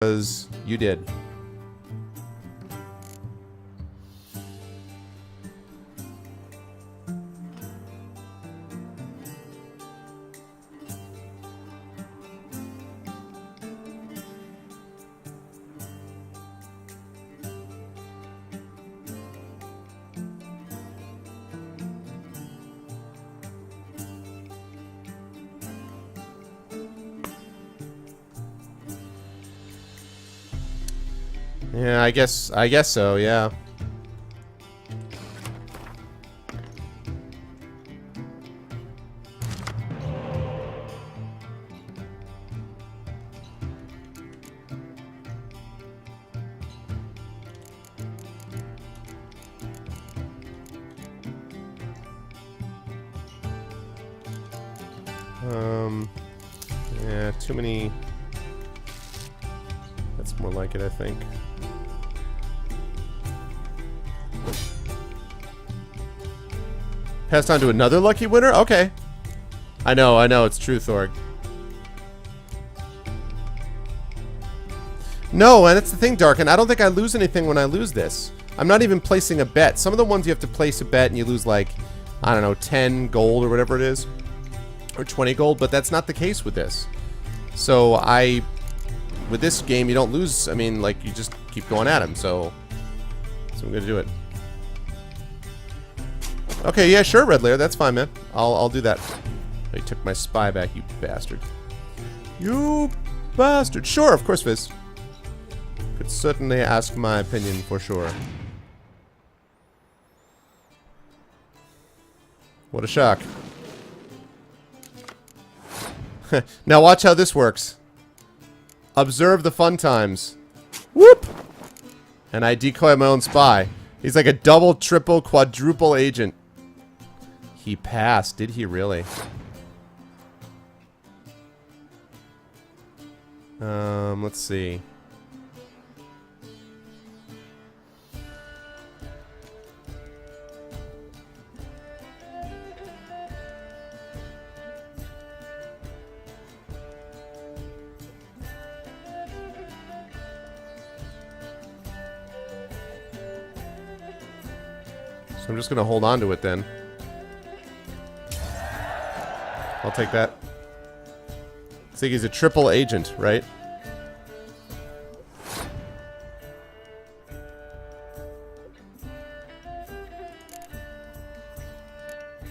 Because you did. Yeah, I guess so, yeah. Yeah, too many. That's more like it, I think. Passed on to another lucky winner? Okay. I know, it's true, Thorg. No, and that's the thing, Darken. I don't think I lose anything when I lose this. I'm not even placing a bet. Some of the ones you have to place a bet and you lose like, I don't know, 10 gold or whatever it is. Or 20 gold, but that's not the case with this. So with this game, you don't lose. I mean, like, you just keep going at him, so I'm gonna do it. Okay, yeah, sure, Red Lair. That's fine, man. I'll do that. Oh, you took my spy back, you bastard. You bastard. Sure, of course, Fizz. Could certainly ask my opinion for sure. What a shock. Now watch how this works. Observe the fun times. Whoop! And I decoy my own spy. He's like a double, triple, quadruple agent. He passed. Did he really? Let's see. So I'm just gonna hold on to it then. I'll take that. I think he's a triple agent, right?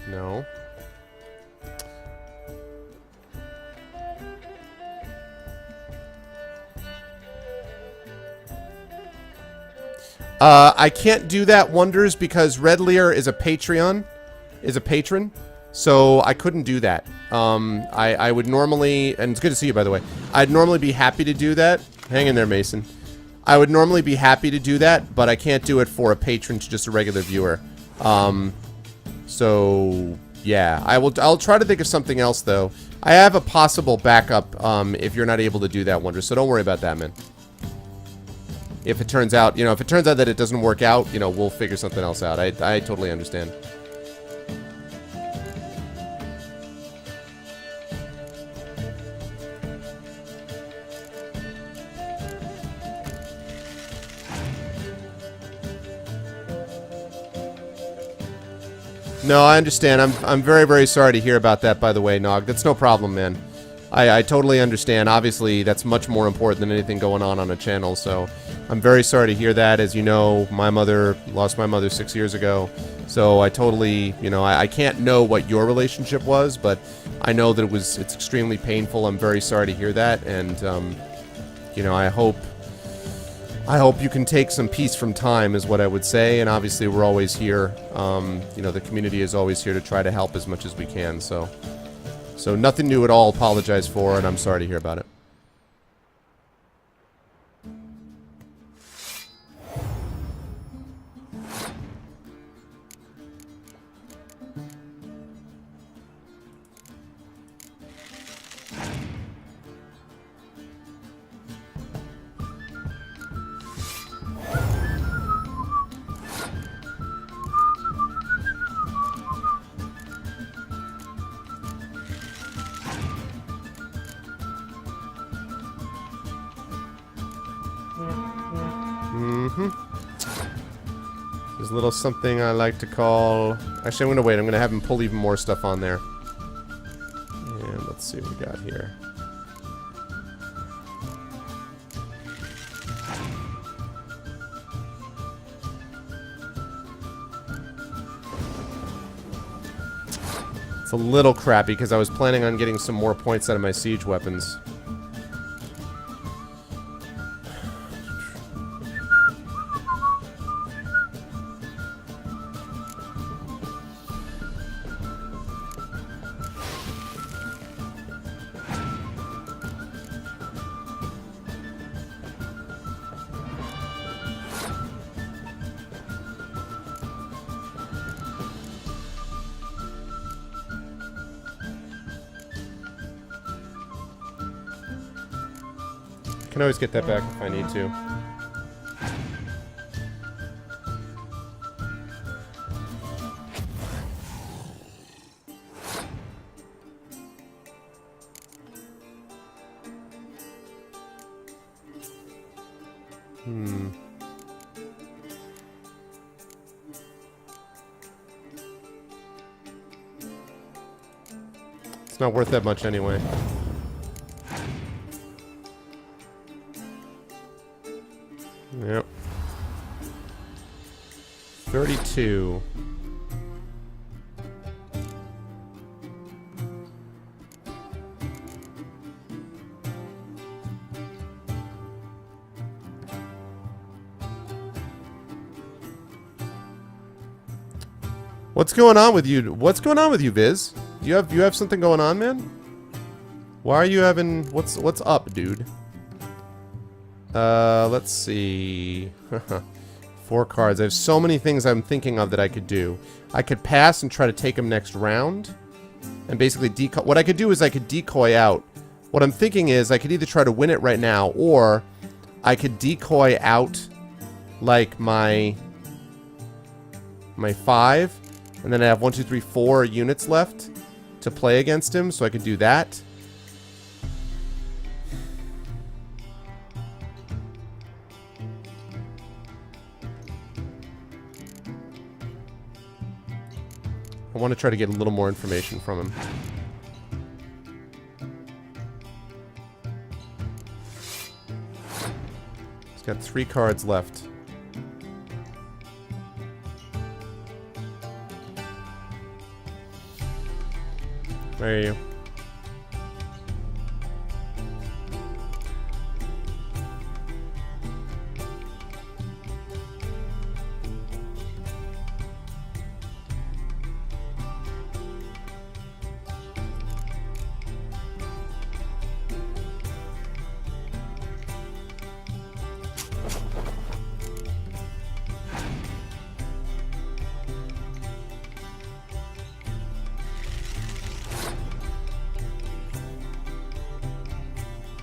No. I can't do that, Wonders, because Red Lear is a patron, so I couldn't do that. I would normally, and it's good to see you, by the way. I'd normally be happy to do that. Hang in there, Mason. I would normally be happy to do that, but I can't do it for a patron to just a regular viewer. So yeah, I'll try to think of something else though. I have a possible backup if you're not able to do that, Wonders. So don't worry about that, man. If it turns out, if it turns out that it doesn't work out, we'll figure something else out. I totally understand. No, I understand. I'm very, very sorry to hear about that, by the way, Nog. That's no problem, man. I totally understand. Obviously, that's much more important than anything going on a channel, so I'm very sorry to hear that. As you know, my mother lost my mother 6 years ago, so I totally, I can't know what your relationship was, but I know that it's extremely painful. I'm very sorry to hear that, and, I hope you can take some peace from time, is what I would say, and obviously we're always here. The community is always here to try to help as much as we can, so nothing new at all, apologize for, and I'm sorry to hear about it. There's a little something I like to call... Actually, I'm going to wait. I'm going to have him pull even more stuff on there. And let's see what we got here. It's a little crappy because I was planning on getting some more points out of my siege weapons. I can always get that back if I need to. It's not worth that much anyway. Yep. 32. What's going on with you? What's going on with you, Viz? You have something going on, man? Why are you having... What's up, dude? Let's see. 4 cards. I have so many things I'm thinking of that I could do. I could pass and try to take him next round. And basically decoy... What I could do is I could decoy out. What I'm thinking is I could either try to win it right now, or I could decoy out, like, my 5. And then I have 1, 2, 3, 4 units left to play against him, so I could do that. I want to try to get a little more information from him. He's got 3 cards left. Where are you?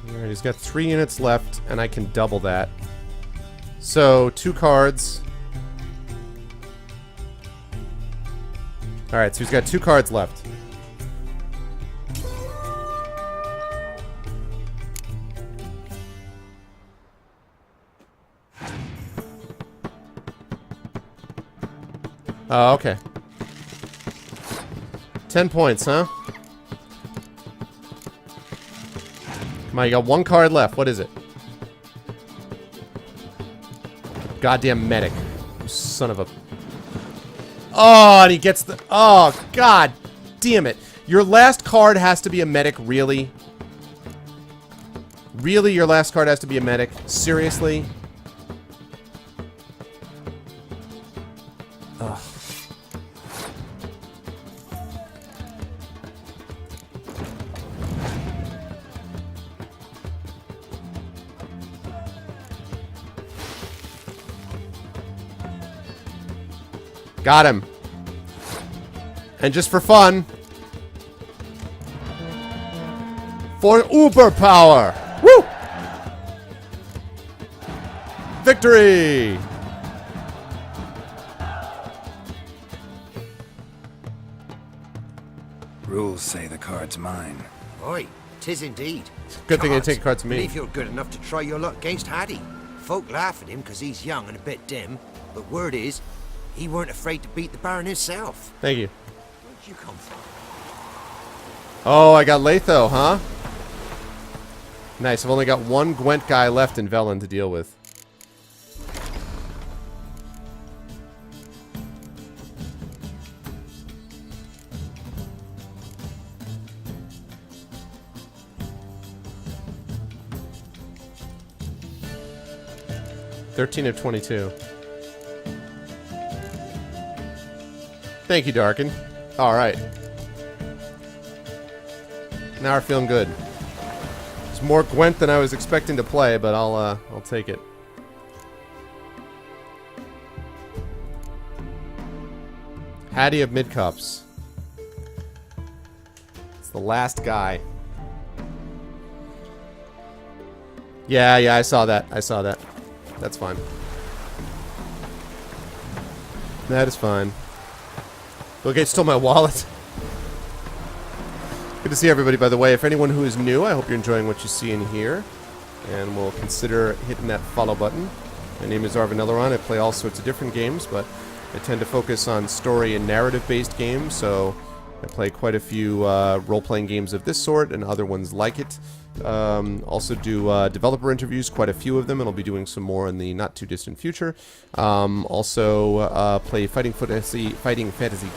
Alright, he's got 3 units left, and I can double that. So, 2 cards. Alright, so he's got 2 cards left. Oh, okay. 10 points, huh? Come on, you got 1 card left. What is it? Goddamn medic. You son of a... Oh, and he gets the... Oh, god damn it. Your last card has to be a medic, really? Really, your last card has to be a medic? Seriously? Ugh. Got him. And just for fun, for uber power. Woo! Victory! Rules say the card's mine. Oi, 'tis indeed. Good thing they take cards from me. Believe you're good enough to try your luck against Hattie. Folk laugh at him because he's young and a bit dim, but word is, he weren't afraid to beat the Baron himself. Thank you. Where'd you come from? Oh, I got Latho, huh? Nice. I've only got one Gwent guy left in Velen to deal with. (13 of 22). Thank you, Darkin. All right. Now we're feeling good. It's more Gwent than I was expecting to play, but I'll take it. Hattie of Midcups. It's the last guy. Yeah, I saw that. That's fine. That is fine. Okay, stole my wallet. Good to see everybody, by the way. If anyone who is new, I hope you're enjoying what you see in here. And will consider hitting that follow button. My name is Arvin Elleron. I play all sorts of different games, but I tend to focus on story and narrative-based games, so I play quite a few role-playing games of this sort and other ones like it. Also do developer interviews, quite a few of them, and I'll be doing some more in the not-too-distant future. Also play Fighting Fantasy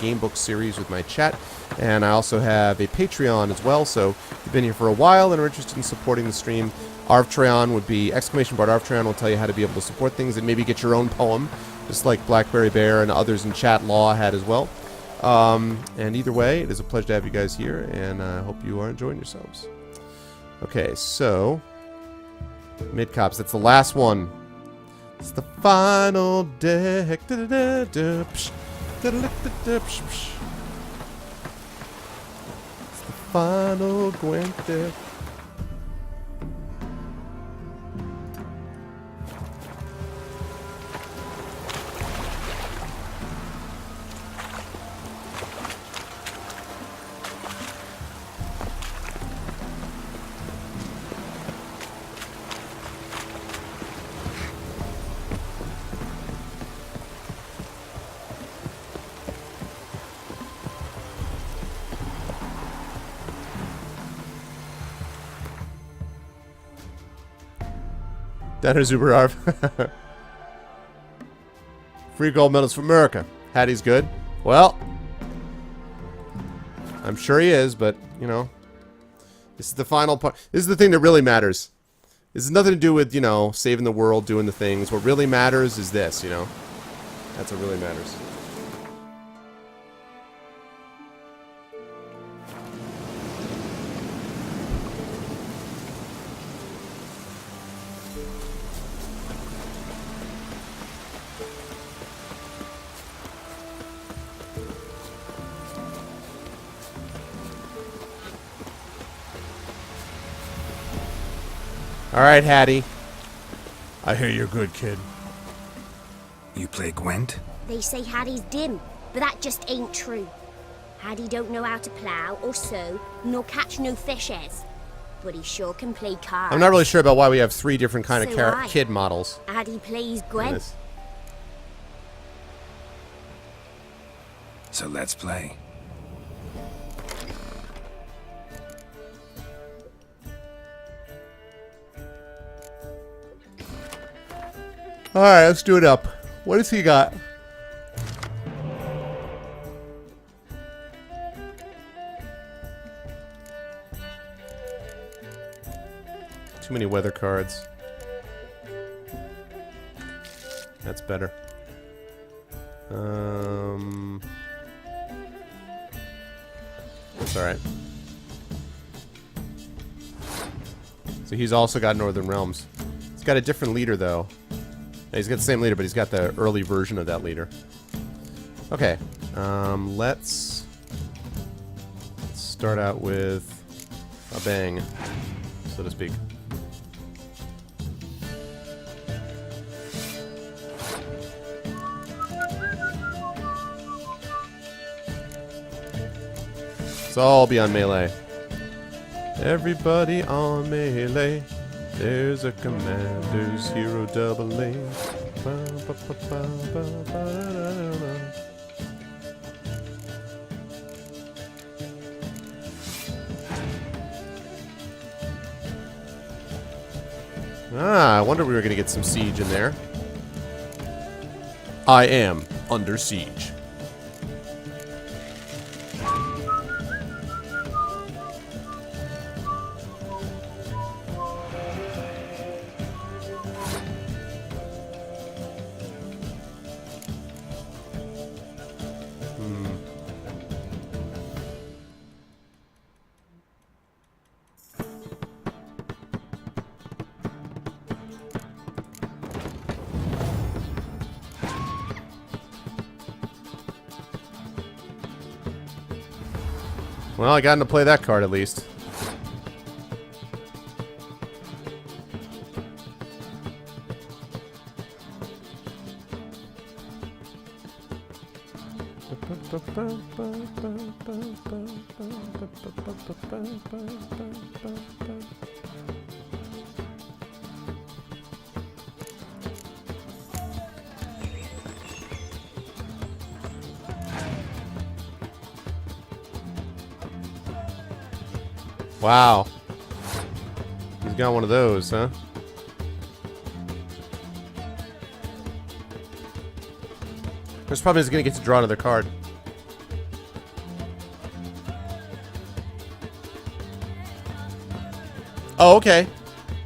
Game Book series with my chat, and I also have a Patreon as well, so if you've been here for a while and are interested in supporting the stream, Arvtreon would be, ! Arvtreon will tell you how to be able to support things and maybe get your own poem, just like Blackberry Bear and others in chat Law had as well. And either way, it is a pleasure to have you guys here, and I hope you are enjoying yourselves. Okay, so Midcops, that's the last one. It's the final deck. It's the final Gwent deck. Danner Zuberarv. Free gold medals for America. Hattie's good. Well, I'm sure he is, but, you know, this is the final part. This is the thing that really matters. This has nothing to do with, you know, saving the world, doing the things. What really matters is this, you know. That's what really matters. Alright, Hattie. I hear you're good, kid. You play Gwent? They say Hattie's dim, but that just ain't true. Hattie don't know how to plough or sow, nor catch no fishes. But he sure can play cards. I'm not really sure about why we have three different kind of So kid models. Hattie plays Gwent. So let's play. Alright, let's do it up. What has he got? Too many weather cards. That's better. That's alright. So he's also got Northern Realms. He's got a different leader, though. He's got the same leader, but he's got the early version of that leader. Okay. Let's start out with a bang, so to speak. So I'll be on melee. Everybody on melee. There's a Commander's Hero Double A. I wonder if we were going to get some siege in there. I am under siege. Well, I got him to play that card at least. Wow. He's got one of those, huh? This probably is going to get to draw another card. Oh, okay.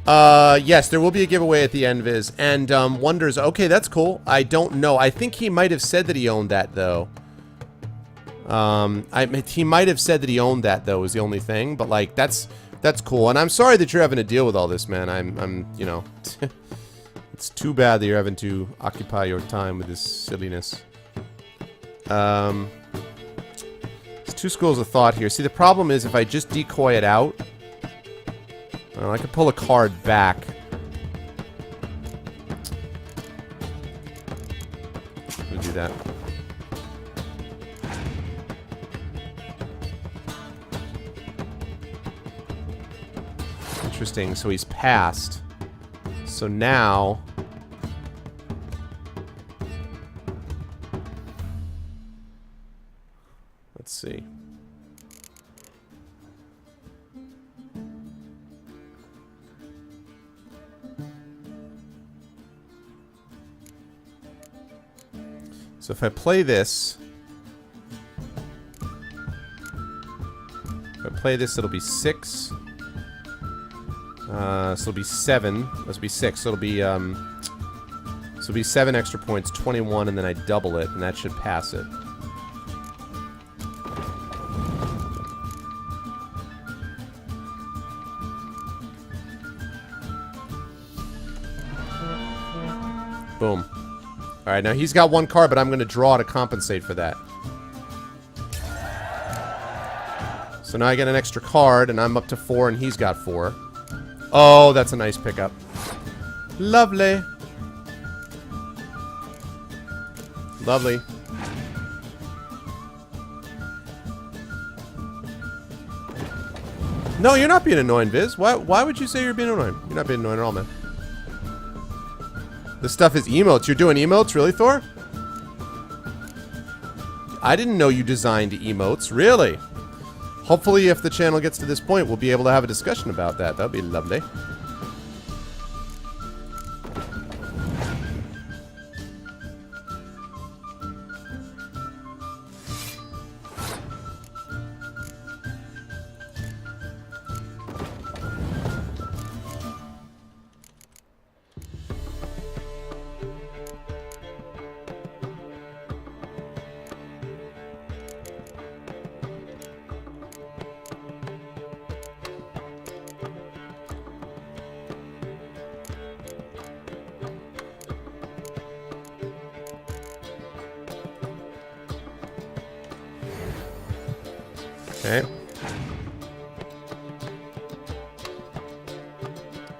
Yes, there will be a giveaway at the end, Viz. And, Wonders, okay, that's cool. I don't know. I think he might have said that he owned that, though. He might have said that he owned that, though, is the only thing. But, like, that's cool. And I'm sorry that you're having to deal with all this, man. I'm you know... It's too bad that you're having to occupy your time with this silliness. There's two schools of thought here. See, the problem is if I just decoy it out... I could pull a card back. We'll do that. Interesting. So he's passed. So now... Let's see. So if I play this... If I play this, it'll be 6. So it'll be 7. This will be 6. So it'll be 7 extra points, 21, and then I double it, and that should pass it. Boom. Alright, now he's got one card, but I'm going to draw to compensate for that. So now I get an extra card, and I'm up to 4, and he's got 4. Oh, that's a nice pickup. Lovely. Lovely. No, you're not being annoying, Viz. Why would you say you're being annoying? You're not being annoying at all, man. This stuff is emotes. You're doing emotes? Really, Thor? I didn't know you designed emotes. Really? Hopefully, if the channel gets to this point, we'll be able to have a discussion about that. That would be lovely. Okay.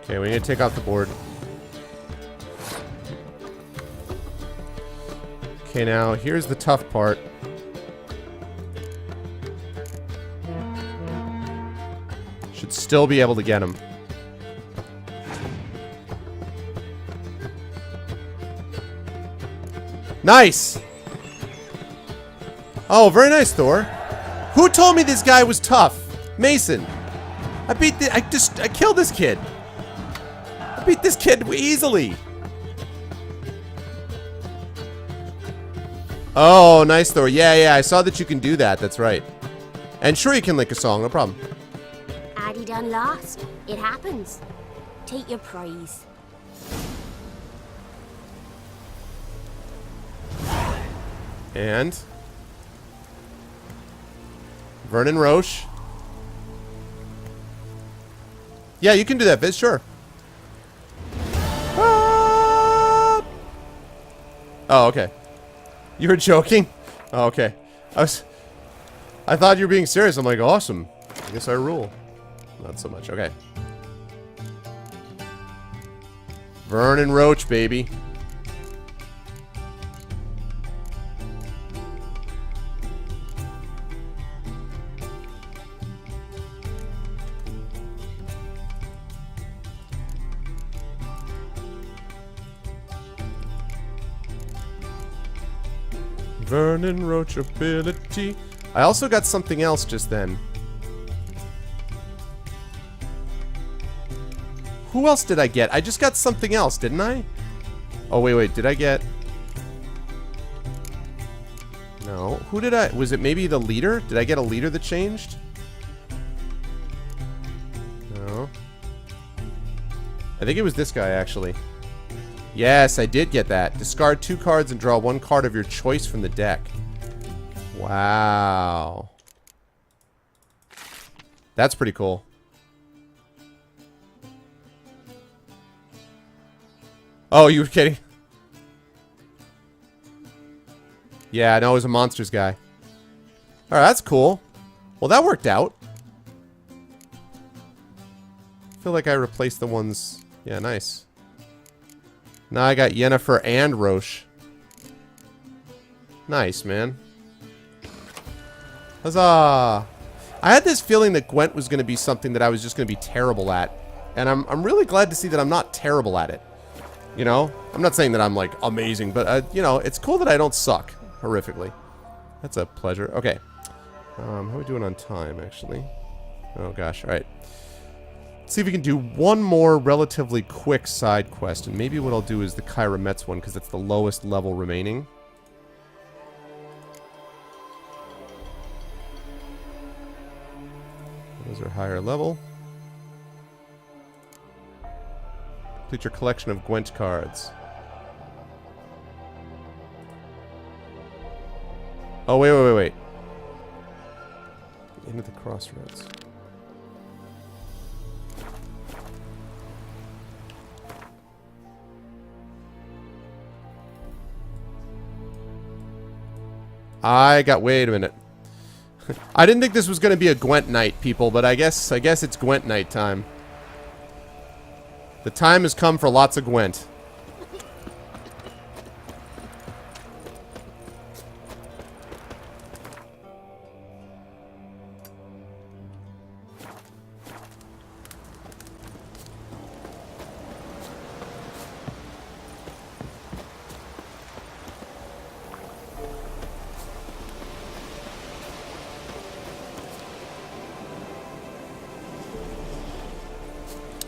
Okay, we need to take off the board. Okay, now here's the tough part. Should still be able to get him. Nice! Oh, very nice, Thor. Who told me this guy was tough? Mason. I killed this kid. I beat this kid easily. Oh, nice, Thor. Yeah, I saw that you can do that. That's right. And sure, you can lick a song. No problem. Addy done lost. It happens. Take your praise. And Vernon Roche. Yeah, you can do that, Viz. Sure. Ah! Oh, okay. You were joking? Oh, okay. I thought you were being serious. I'm like, awesome. I guess I rule. Not so much. Okay. Vernon Roche, baby. Vernon Roche ability. I also got something else just then. Who else did I get? I just got something else, didn't I? Oh, wait. Did I get... No. Who did I... Was it maybe the leader? Did I get a leader that changed? No. I think it was this guy, actually. Yes, I did get that. Discard 2 cards and draw 1 card of your choice from the deck. Wow. That's pretty cool. Oh, you were kidding? Yeah, no, it was a monsters guy. Alright, that's cool. Well, that worked out. I feel like I replaced the ones... Yeah, nice. Now I got Yennefer and Roche. Nice, man. Huzzah! I had this feeling that Gwent was going to be something that I was just going to be terrible at. And I'm really glad to see that I'm not terrible at it. You know? I'm not saying that I'm, like, amazing, but, you know, it's cool that I don't suck horrifically. That's a pleasure. Okay. How are we doing on time, actually? Oh, gosh. All right. Let's see if we can do one more relatively quick side quest. And maybe what I'll do is the Kyra Metz one, because it's the lowest level remaining. Those are higher level. Complete your collection of Gwent cards. Oh, wait. Into the crossroads. Wait a minute. I didn't think this was going to be a Gwent night, people, but I guess it's Gwent night time. The time has come for lots of Gwent.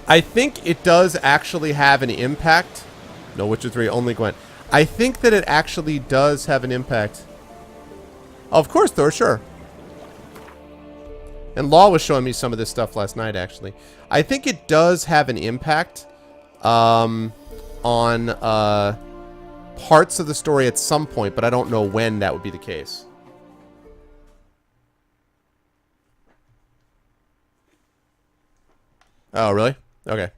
I think it does actually have an impact. No, Witcher 3, only Gwent. I think that it actually does have an impact. Oh, of course, Thor, sure. And Law was showing me some of this stuff last night, actually. I think it does have an impact on parts of the story at some point, but I don't know when that would be the case. Oh, really? Okay.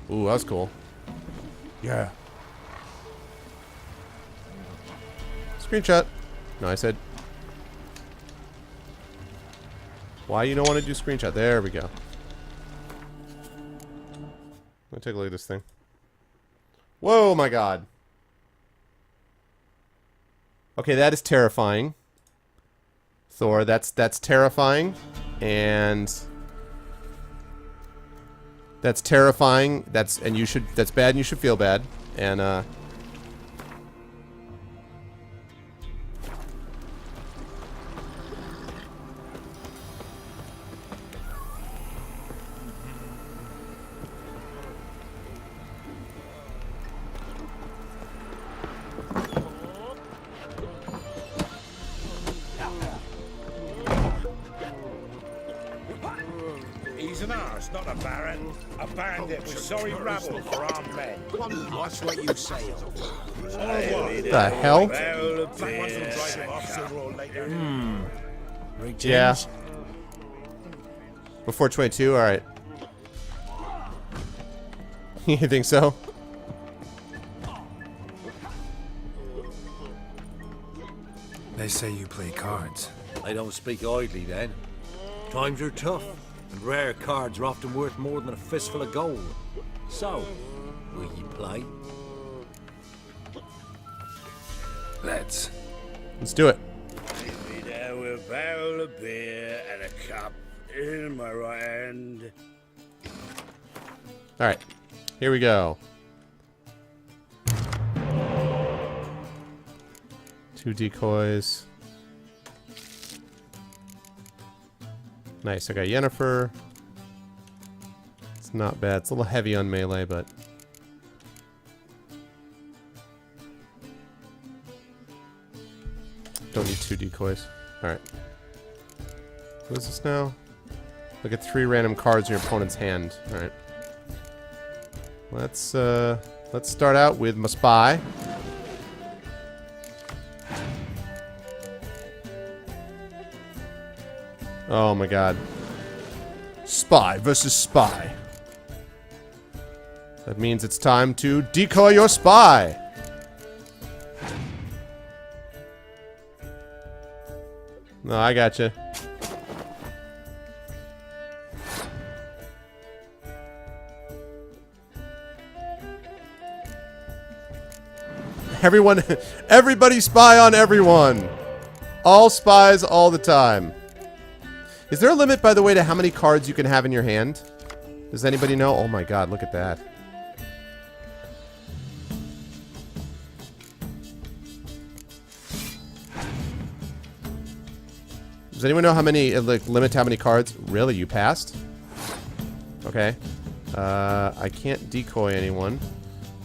Ooh, that was cool. Yeah. Screenshot. No, I said... Why you don't want to do screenshot? There we go. Let me take a look at this thing. Whoa, my god. Okay, that is terrifying. Thor, that's terrifying. And... That's terrifying. That's bad and you should feel bad. And That's not a baron. A bandit with sorry rabble for armed men. Watch what you say. The hell? Well, a beer. Rick Yeah. James? Before 22? Alright. You think so? They say you play cards. I don't speak idly then. Times are tough, and rare cards are often worth more than a fistful of gold. So, will you play? Let's. Let's do it. Me there with a barrel of beer and a cup in my right hand. Alright. Here we go. 2 decoys. Nice, I got Yennefer. It's not bad. It's a little heavy on melee, but... Don't need 2 decoys. Alright. What is this now? Look at 3 random cards in your opponent's hand. Alright. Let's start out with my spy. Oh my god. Spy versus spy. That means it's time to decoy your spy. No, I gotcha. Everybody spy on everyone. All spies all the time. Is there a limit, by the way, to how many cards you can have in your hand? Does anybody know? Oh my god, look at that. Does anyone know how many, like, limit to how many cards? Really, you passed? Okay. I can't decoy anyone,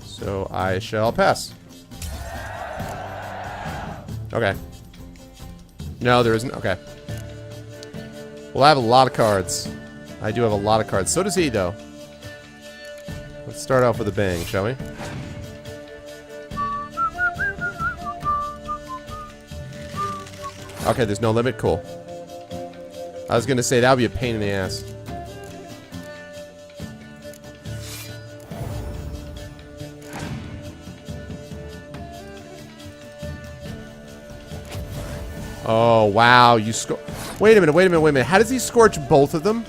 so I shall pass. Okay. No, there isn't. Okay. Well, I have a lot of cards. I do have a lot of cards. So does he, though. Let's start off with a bang, shall we? Okay, there's no limit. Cool. I was going to say that would be a pain in the ass. Oh, wow. You score. Wait a minute. How does he scorch both of them?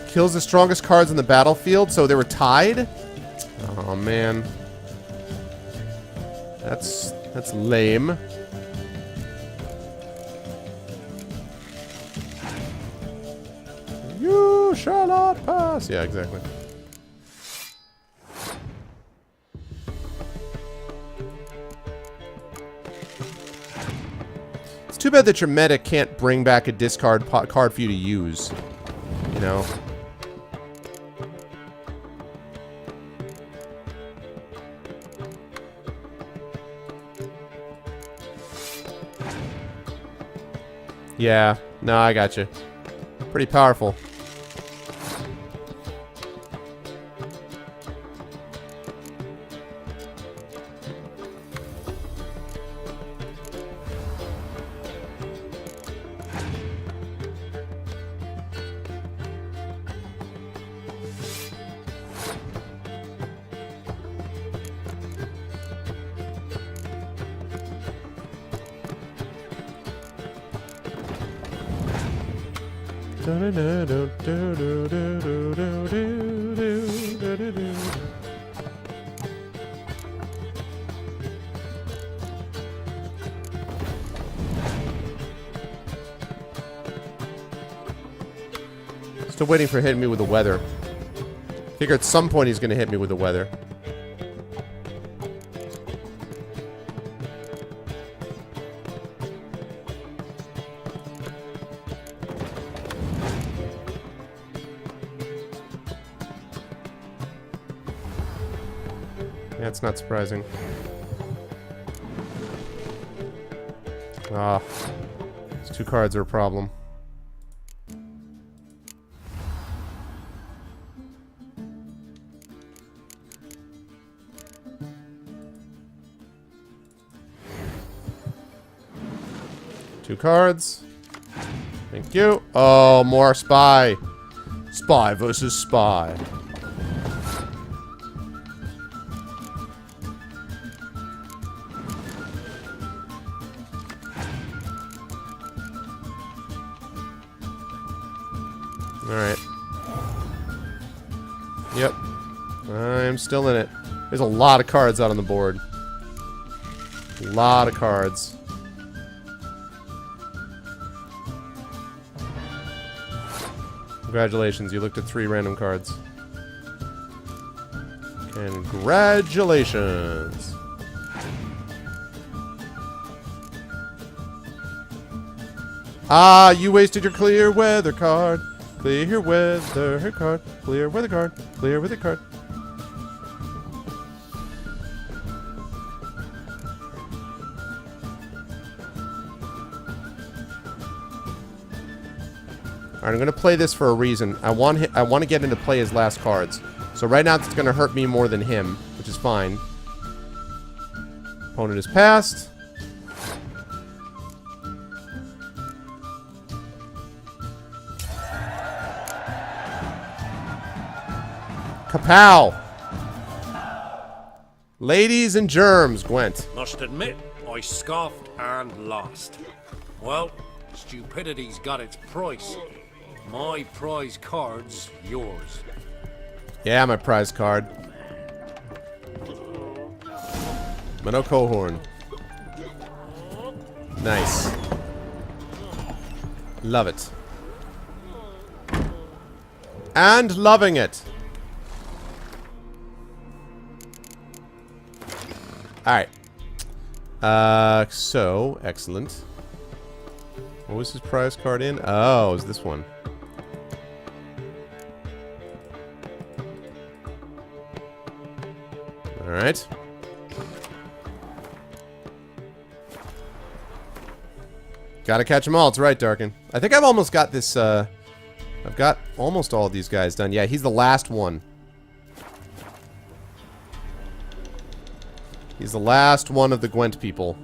Kills the strongest cards on the battlefield, so they were tied? Oh, man. That's lame. You shall not pass. Yeah, exactly. It's too bad that your meta can't bring back a discard card for you to use. You know? Yeah, no, I got you. Pretty powerful. Still waiting for hitting me with the weather. Figure at some point he's gonna hit me with the weather. Yeah, it's not surprising. Ah, these 2 cards are a problem. 2 cards. Thank you. Oh, more spy. Spy versus spy. Alright. Yep. I'm still in it. There's a lot of cards out on the board. A lot of cards. Congratulations, you looked at 3 random cards. Congratulations. Ah, you wasted your clear weather card. Clear weather card. Clear weather card. Clear weather card. Alright, I'm gonna play this for a reason. I want to get him to play his last cards. So right now it's gonna hurt me more than him, which is fine. Opponent is passed. Kapow! Ladies and germs, Gwent. Must admit, I scoffed and lost. Well, stupidity's got its price. My prize card's yours. Yeah, my prize card. Minnow Cohorn. Nice. Love it. And loving it. Alright. So, excellent. What was his prize card in? Oh, it was this one. Alright. Gotta catch them all, it's right, Darkin. I think I've almost got this, I've got almost all of these guys done. Yeah, he's the last one. He's the last one of the Gwent people.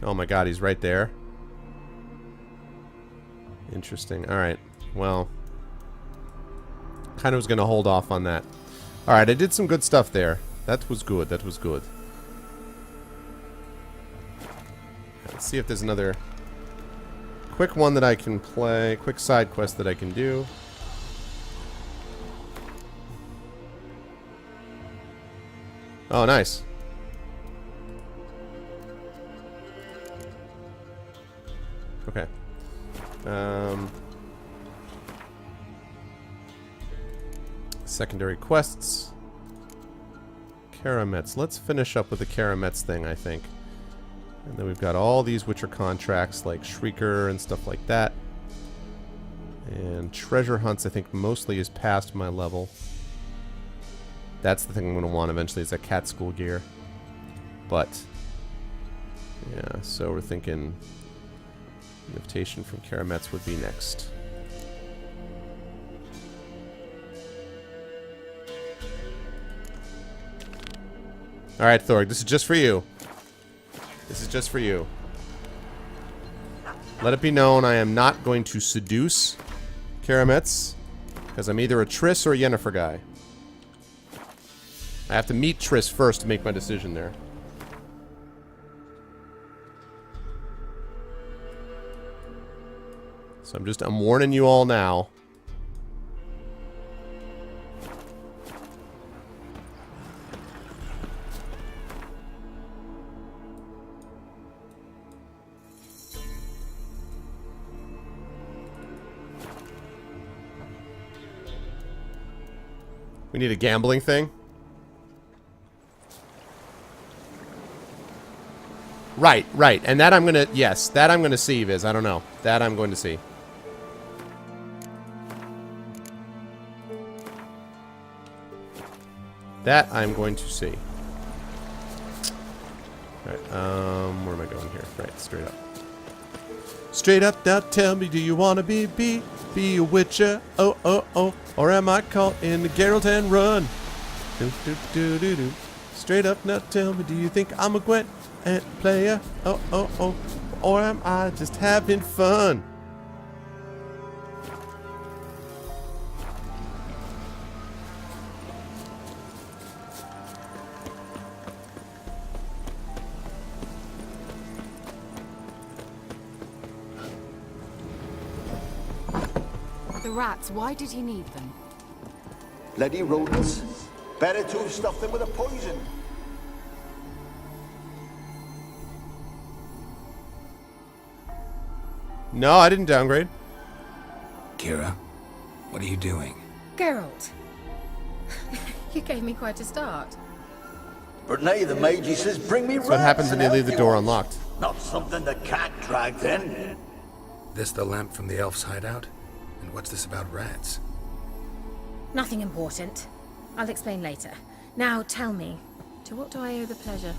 Oh my god, he's right there. Interesting. Alright. Well. Kind of was going to hold off on that. Alright, I did some good stuff there. That was good. That was good. Let's see if there's another quick one that I can play. Quick side quest that I can do. Oh, nice. Okay. Secondary quests. Karamets. Let's finish up with the Karamets thing, I think. And then we've got all these Witcher contracts like Shrieker and stuff like that. And treasure hunts, I think, mostly is past my level. That's the thing I'm going to want eventually, is that cat school gear. But, yeah, so we're thinking invitation from Karamets would be next. Alright, Thorg, this is just for you. This is just for you. Let it be known I am not going to seduce Karamets, because I'm either a Triss or a Yennefer guy. I have to meet Triss first to make my decision there. So I'm warning you all now. We need a gambling thing. Right, right. And that I'm gonna, yes, that I'm gonna see, Viz. I don't know. That I'm going to see. That I'm going to see. Alright, where am I going here? Right, straight up. Straight up, now tell me, do you wanna be a Witcher? Oh, oh, oh. Or am I caught in the Geralt and run? Do do do do do. Straight up now, tell me, do you think I'm a Gwent and player? Oh oh oh, or am I just having fun? The rats, why did he need them? Bloody rodents. Better to stuff them with a poison. No, I didn't downgrade. Kira, what are you doing? Geralt. You gave me quite a start. But now the mage he says, bring me That's what happens when you leave the door unlocked. Not something the cat dragged in. This the lamp from the elf's hideout? And what's this about rats? Nothing important. I'll explain later. Now tell me, to what do I owe the pleasure?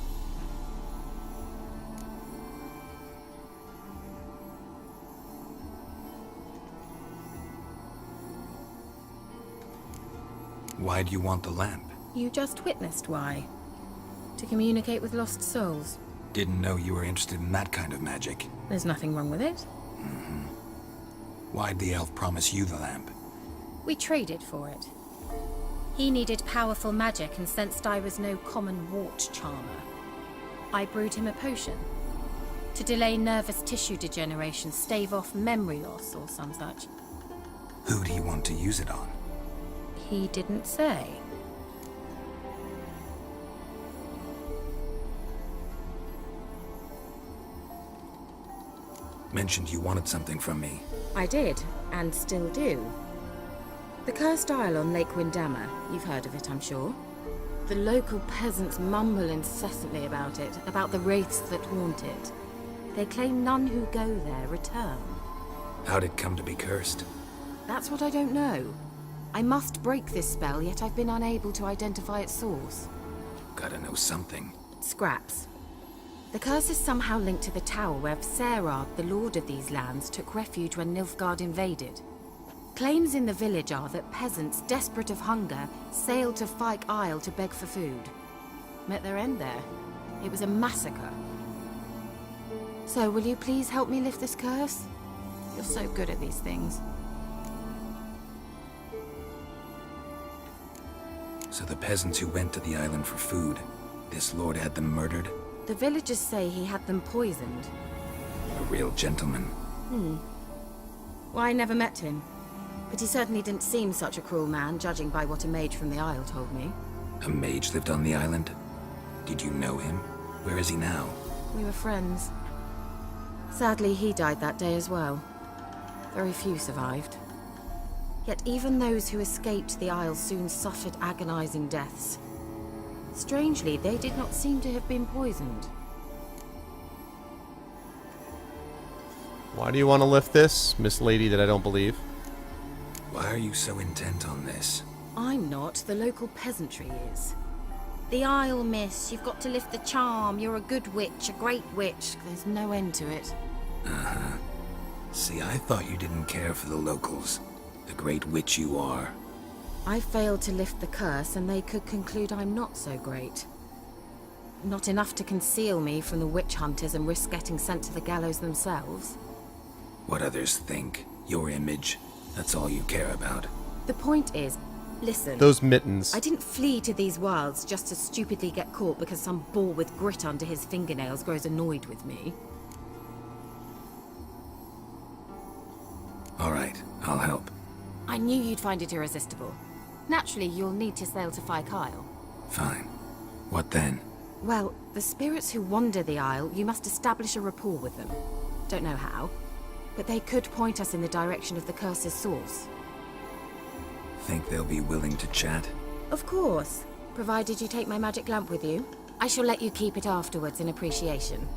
Why do you want the lamp? You just witnessed why. To communicate with lost souls. Didn't know you were interested in that kind of magic. There's nothing wrong with it. Why'd the elf promise you the lamp? We traded for it. He needed powerful magic and sensed I was no common wart charmer. I brewed him a potion. To delay nervous tissue degeneration, stave off memory loss or some such. Who'd he want to use it on? He didn't say. Mentioned you wanted something from me. I did, and still do. The cursed isle on Lake Windammer. You've heard of it, I'm sure. The local peasants mumble incessantly about it, about the wraiths that haunt it. They claim none who go there return. How'd it come to be cursed? That's what I don't know. I must break this spell, yet I've been unable to identify its source. Gotta know something. Scraps. The curse is somehow linked to the tower where Serard, the lord of these lands, took refuge when Nilfgaard invaded. Claims in the village are that peasants, desperate of hunger, sailed to Fyke Isle to beg for food. Met their end there. It was a massacre. So, will you please help me lift this curse? You're so good at these things. So the peasants who went to the island for food, this lord had them murdered? The villagers say he had them poisoned. A real gentleman. Well, I never met him. But he certainly didn't seem such a cruel man, judging by what a mage from the Isle told me. A mage lived on the island? Did you know him? Where is he now? We were friends. Sadly, he died that day as well. Very few survived. Yet even those who escaped the Isle soon suffered agonizing deaths. Strangely, they did not seem to have been poisoned. Why do you want to lift this, Miss Lady that I don't believe? Why are you so intent on this? I'm not. The local peasantry is. The Isle, miss. You've got to lift the charm. You're a good witch, a great witch. There's no end to it. Uh-huh. See, I thought you didn't care for the locals. The great witch you are. I failed to lift the curse, and they could conclude I'm not so great. Not enough to conceal me from the witch hunters and risk getting sent to the gallows themselves. What others think, your image, that's all you care about. The point is, listen. Those mittens. I didn't flee to these wilds just to stupidly get caught because some boar with grit under his fingernails grows annoyed with me. All right, I'll help. I knew you'd find it irresistible. Naturally, you'll need to sail to Fyke Isle. Fine. What then? Well, the spirits who wander the Isle, you must establish a rapport with them. Don't know how, but they could point us in the direction of the curse's source. Think they'll be willing to chat? Of course, provided you take my magic lamp with you. I shall let you keep it afterwards in appreciation.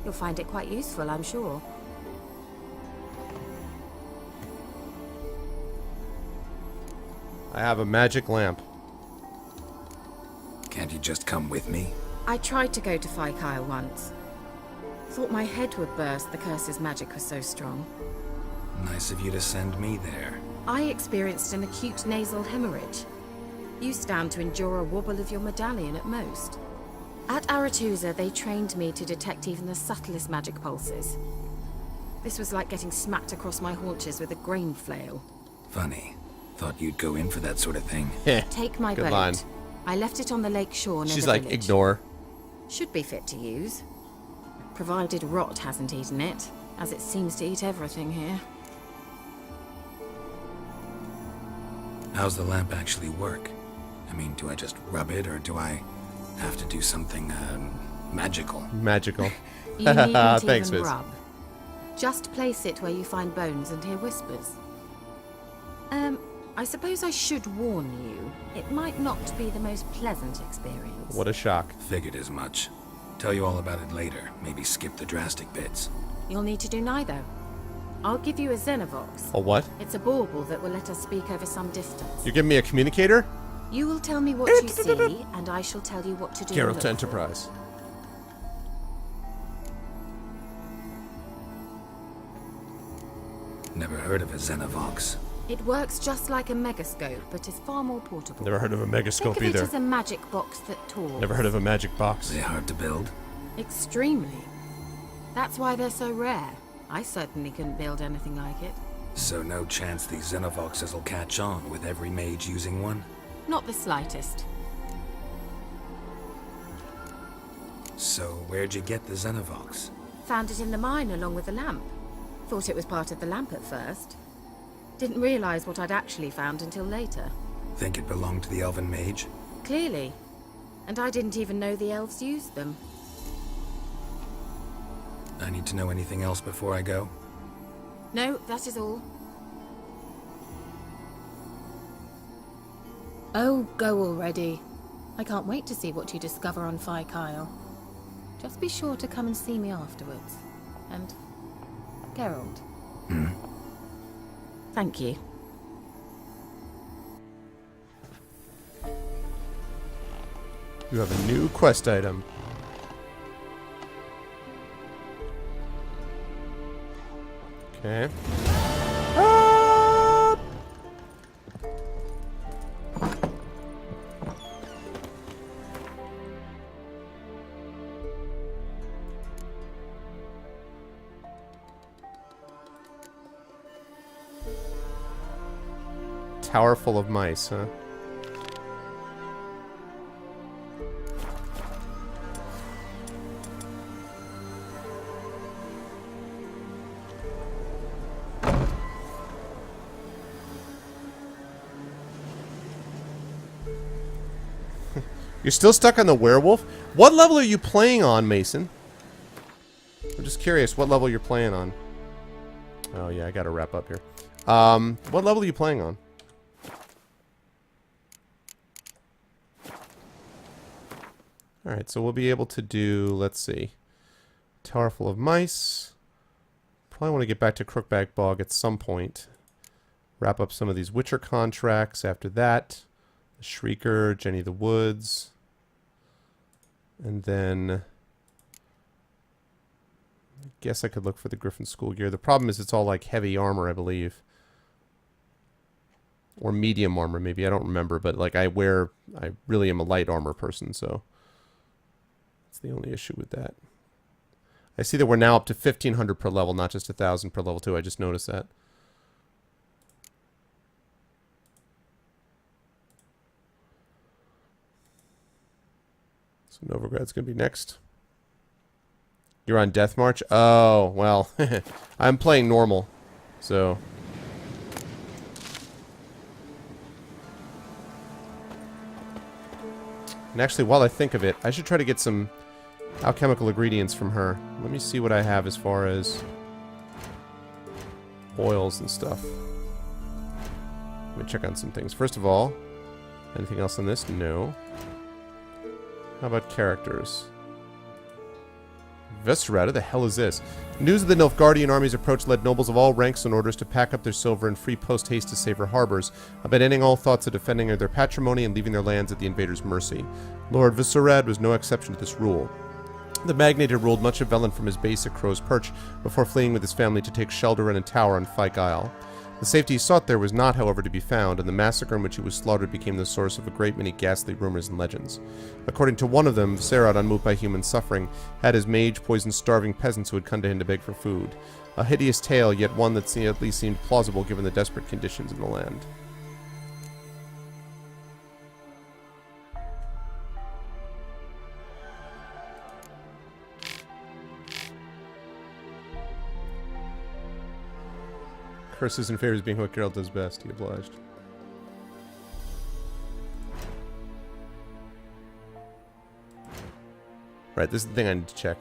You'll find it quite useful, I'm sure. I have a magic lamp. Can't you just come with me? I tried to go to Fyke Isle once. Thought my head would burst, the curse's magic was so strong. Nice of you to send me there. I experienced an acute nasal hemorrhage. You stand to endure a wobble of your medallion at most. At Aretusa, they trained me to detect even the subtlest magic pulses. This was like getting smacked across my haunches with a grain flail. Funny. Thought you'd go in for that sort of thing. Take my Good boat. line. I left it on the lake shore near She's the like, village. ignore. Should be fit to use. Provided rot hasn't eaten it, as it seems to eat everything here. How's the lamp actually work? I mean, do I just rub it, or do I have to do something, magical? Magical. You needn't Thanks, even Viz. rub. Just place it where you find bones and hear whispers. I suppose I should warn you, it might not be the most pleasant experience. What a shock. Figured as much. Tell you all about it later. Maybe skip the drastic bits. You'll need to do neither. I'll give you a Xenovox. A what? It's a bauble that will let us speak over some distance. You're giving me a communicator? You will tell me what you see, and I shall tell you what to do. and Geralt look to for. Enterprise. Never heard of a Xenovox. It works just like a megascope, but is far more portable. Never heard of a Think megascope of it either. as a magic box that talks. Never heard of a magic box. Are they hard to build? Extremely. That's why they're so rare. I certainly couldn't build anything like it. So no chance these Xenovoxes will catch on with every mage using one? Not the slightest. So where'd you get the Xenovox? Found it in the mine along with the lamp. Thought it was part of the lamp at first. Didn't realize what I'd actually found until later. Think it belonged to the elven mage? Clearly. And I didn't even know the elves used them. I need to know anything else before I go? No, that is all. Oh, go already. I can't wait to see what you discover on Phi Kyle. Just be sure to come and see me afterwards. And Geralt. Thank you. You have a new quest item. Okay. Ah! Tower full of mice, huh? You're still stuck on the werewolf? What level are you playing on, Mason? I'm just curious what level you're playing on. Oh yeah, I gotta wrap up here. What level are you playing on? Alright, so we'll be able to do, let's see. Tower full of mice. Probably want to get back to Crookback Bog at some point. Wrap up some of these Witcher contracts after that. The Shrieker, Jenny the Woods. And then I guess I could look for the Griffin School gear. The problem is it's all like heavy armor, I believe. Or medium armor, maybe. I don't remember, but like I really am a light armor person, so that's the only issue with that. I see that we're now up to 1,500 per level, not just 1,000 per level too. I just noticed that. So Novigrad's going to be next. You're on Death March? Oh, well. I'm playing normal. So. And actually, while I think of it, I should try to get some alchemical ingredients from her. Let me see what I have as far as oils and stuff. Let me check on some things. First of all, anything else on this? No. How about characters? Vesrad, who the hell is this? News of the Nilfgaardian army's approach led nobles of all ranks and orders to pack up their silver and free post-haste to safer harbors, abandoning all thoughts of defending their patrimony and leaving their lands at the invaders' mercy. Lord Vesrad was no exception to this rule. The magnate had ruled much of Velen from his base at Crow's Perch before fleeing with his family to take shelter in a tower on Fyke Isle. The safety he sought there was not, however, to be found, and the massacre in which he was slaughtered became the source of a great many ghastly rumors and legends. According to one of them, Serad, unmoved by human suffering, had his mage poison starving peasants who had come to him to beg for food. A hideous tale, yet one that at least seemed plausible given the desperate conditions in the land. Curses and favors being what Geralt does best. He obliged. Right, this is the thing I need to check.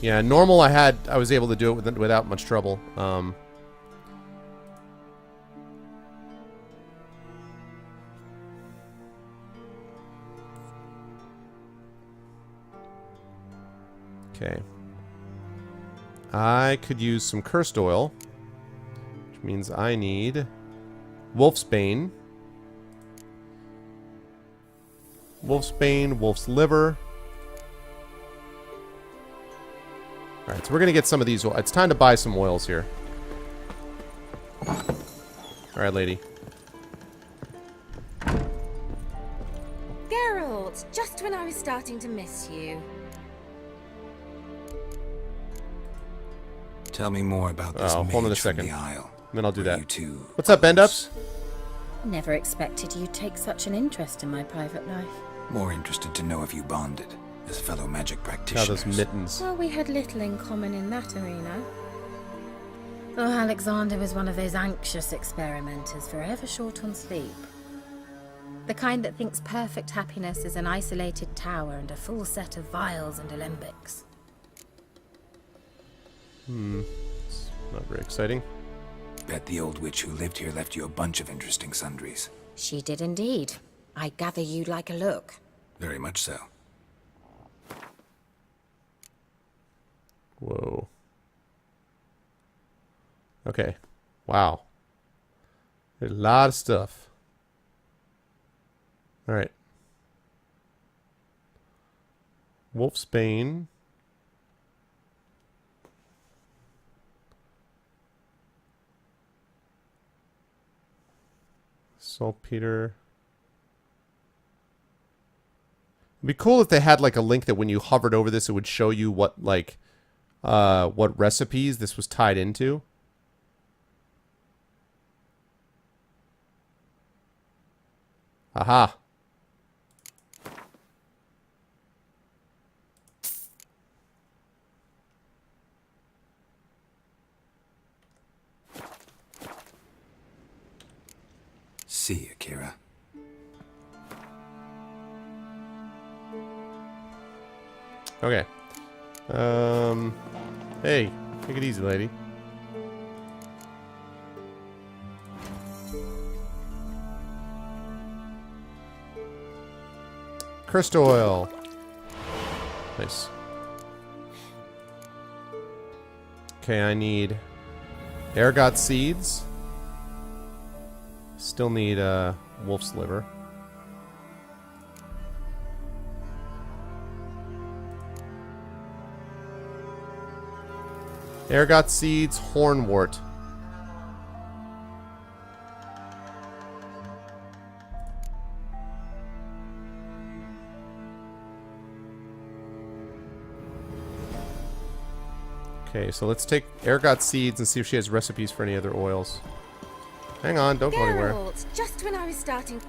Yeah, normal I was able to do it without much trouble. Okay. I could use some cursed oil, which means I need Wolf's Bane. Wolf's Bane, Wolf's Liver. Alright, so we're going to get some of these. It's time to buy some oils here. Alright, lady. Geralt, just when I was starting to miss you. Tell me more about this hold on a mage from second. the Isle. Then I'll do that. You two What's up, Bend-Ups? Never expected you'd take such an interest in my private life. more interested to know if you bonded as fellow magic Now practitioners. those mittens. Well, we had little in common in that arena. Oh, Alexander was one of those anxious experimenters, forever short on sleep. The kind that thinks perfect happiness is an isolated tower and a full set of vials and alembics. It's not very exciting. Bet the old witch who lived here left you a bunch of interesting sundries. She did indeed. I gather you'd like a look. Very much so. Whoa. Okay. Wow. There's a lot of stuff. Alright. Wolfsbane. Saltpeter. It'd be cool if they had like a link that when you hovered over this, it would show you what like what recipes this was tied into. Aha. See you, Kira. Okay. Hey, take it easy, lady. Cursed oil. Nice. Okay, I need ergot seeds. Still need wolf's liver. Ergot seeds, hornwort. Okay, so let's take ergot seeds and see if she has recipes for any other oils. Hang on, don't go anywhere. Geralt, just when I was starting...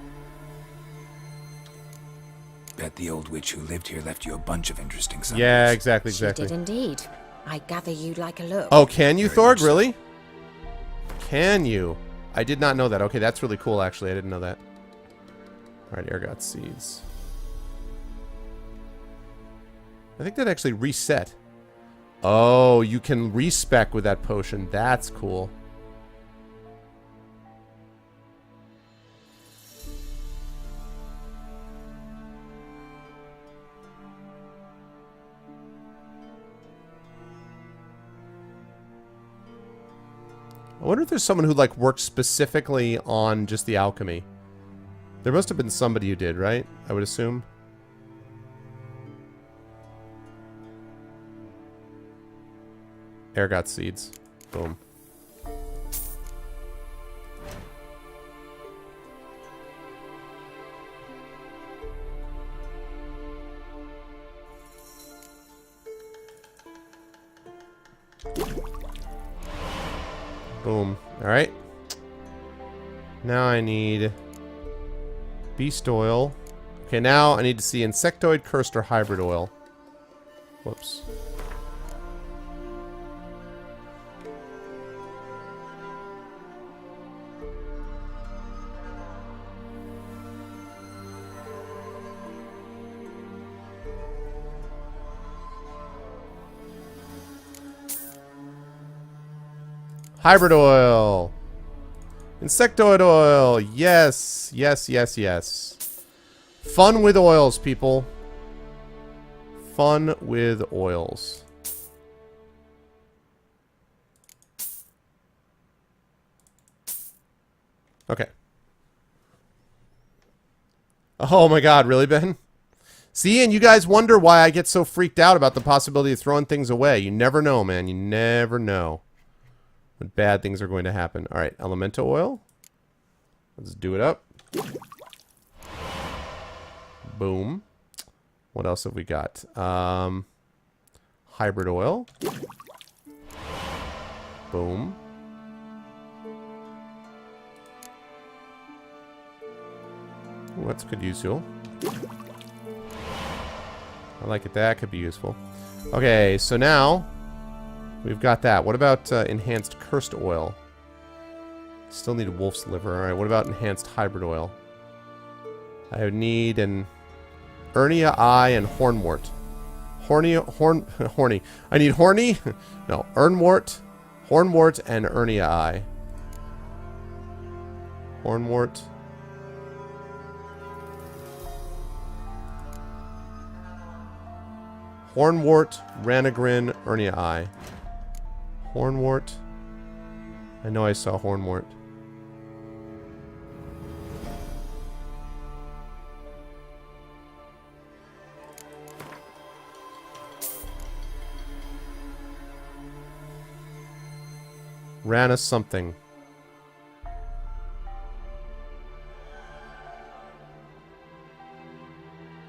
Bet the old witch who lived here left you a bunch of interesting sundries. Yeah, exactly. She did indeed. I gather you'd like a look. Oh, can you, Very Thorg? much so. Really? Can you? I did not know that. Okay, that's really cool, actually. I didn't know that. Alright, ergot seeds. I think that actually reset. Oh, you can respec with that potion. That's cool. I wonder if there's someone who, like, worked specifically on just the alchemy. There must have been somebody who did, right? I would assume. Ergot seeds. Boom. Boom. Alright. Now I need beast oil. Okay, now I need to see insectoid, cursed, or hybrid oil. Whoops. Hybrid oil. Insectoid oil. Yes. Yes, yes, yes. Fun with oils, people. Fun with oils. Okay. Oh my god, really, Ben? See, and you guys wonder why I get so freaked out about the possibility of throwing things away. You never know, man. You never know when bad things are going to happen. Alright, elemental oil. Let's do it up. Boom. What else have we got? Hybrid oil. Boom. Ooh, that's good useful. I like it. That could be useful. Okay, so now we've got that. What about enhanced cursed oil? Still need a wolf's liver. Alright, what about enhanced hybrid oil? I would need an Urnia eye and hornwort. Horny. I need horny? No, Urnwort, hornwort, and Urnia eye. Hornwort. Hornwort, Ranagrin, Urnia eye. Hornwort. I know I saw hornwort. Rana something.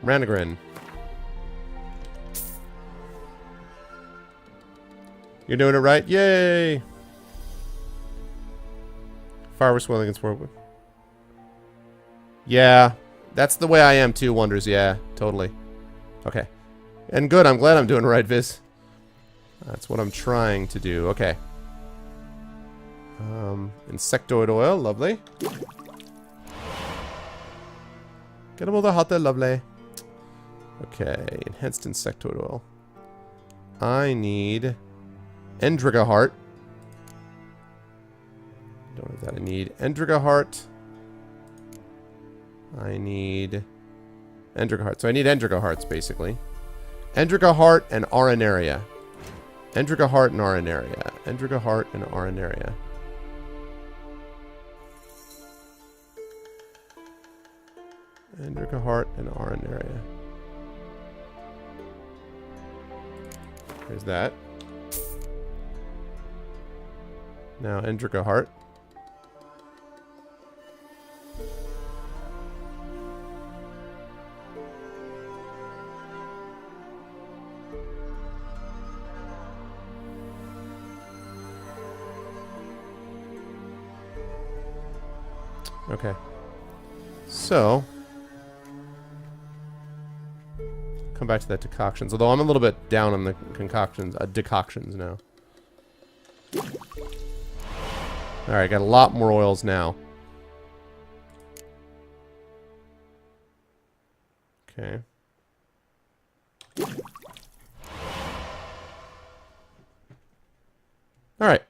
Ranagrin. You're doing it right? Yay! Fire was swelling against world. Yeah. That's the way I am too, Wonders. Yeah, totally. Okay. And good, I'm glad I'm doing it right, Viz. That's what I'm trying to do. Okay. Insectoid oil, lovely. Get all the hot there, lovely. Okay, enhanced insectoid oil. I need Endriga heart. Don't have that. I need Endriga heart. I need Endriga heart. So I need Endriga hearts, basically. Endriga heart and Arenaria. Endriga heart and Arenaria. Endriga heart and Arenaria. Endriga heart and Arenaria. There's that. Now Endriga heart. Okay. So come back to that decoctions. Although I'm a little bit down on the decoctions now. Alright, got a lot more oils now. Okay. Alright.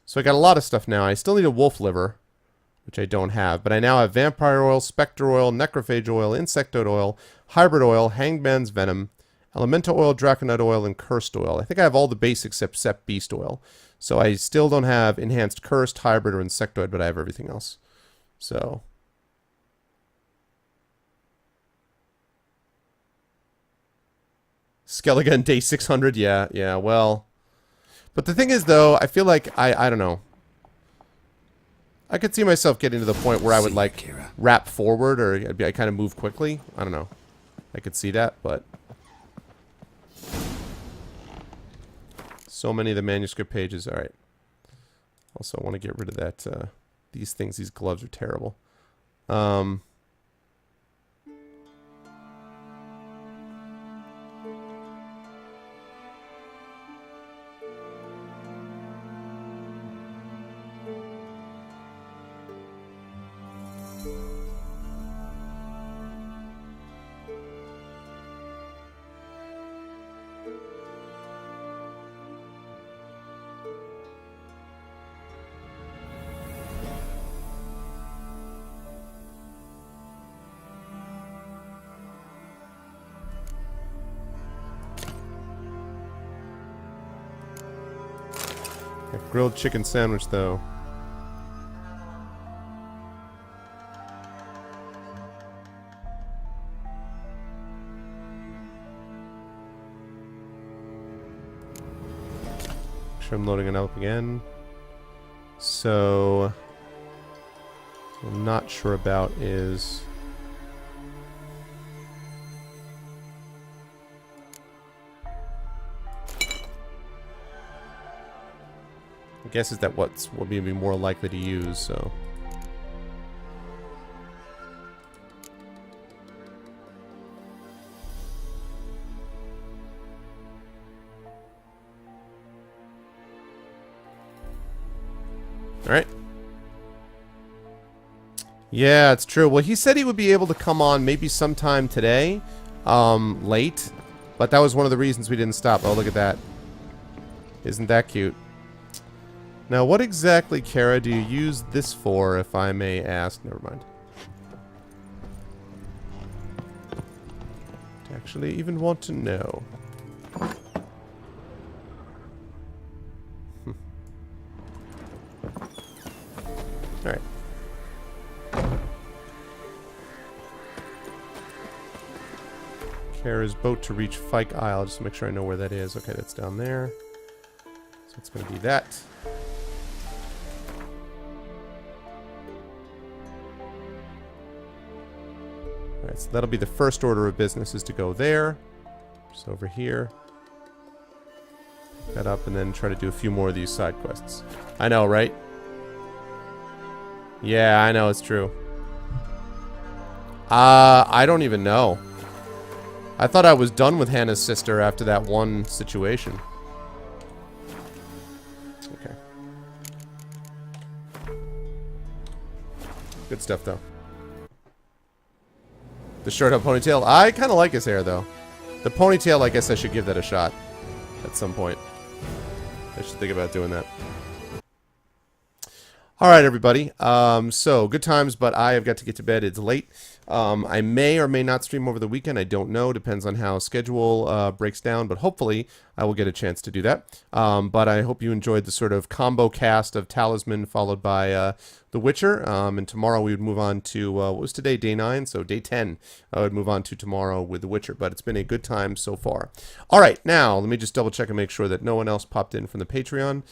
So I got a lot of stuff now. I still need a wolf liver, which I don't have. But I now have vampire oil, spectre oil, necrophage oil, insectoid oil, hybrid oil, hangman's venom, elemental oil, draconite oil, and cursed oil. I think I have all the basics except beast oil. So I still don't have enhanced cursed, hybrid, or insectoid, but I have everything else. So Skelligan day 600, yeah, well. But the thing is, though, I feel like I don't know. I could see myself getting to the point where I would like wrap forward, or I kind of move quickly. I don't know. I could see that, but so many of the manuscript pages. All right. Also, I want to get rid of that. These things, these gloves are terrible. Grilled chicken sandwich, though. Make sure I'm loading it up again. So, what I'm not sure about is I guess is that what's will be more likely to use, so. Alright. Yeah, it's true. Well, he said he would be able to come on maybe sometime today, late. But that was one of the reasons we didn't stop. Oh, look at that. Isn't that cute? Now, what exactly, Kara, do you use this for, if I may ask? Never mind. To actually even want to know. Alright. Kara's boat to reach Fyke Isle. Just to make sure I know where that is. Okay, that's down there. So it's going to be that. Alright, so that'll be the first order of business, is to go there. Just over here. Pick that up and then try to do a few more of these side quests. I know, right? Yeah, I know, it's true. I don't even know. I thought I was done with Hannah's sister after that one situation. Okay. Good stuff, though. The short hair ponytail. I kind of like his hair, though. The ponytail, I guess I should give that a shot. At some point. I should think about doing that. Alright, everybody. So, good times, but I have got to get to bed. It's late. I may or may not stream over the weekend. I don't know. Depends on how schedule breaks down, but hopefully I will get a chance to do that. But I hope you enjoyed the sort of combo cast of Talisman followed by The Witcher. And tomorrow we would move on to, what was today? Day 9? So day 10. I would move on to tomorrow with The Witcher. But it's been a good time so far. Alright, now let me just double check and make sure that no one else popped in from the Patreon.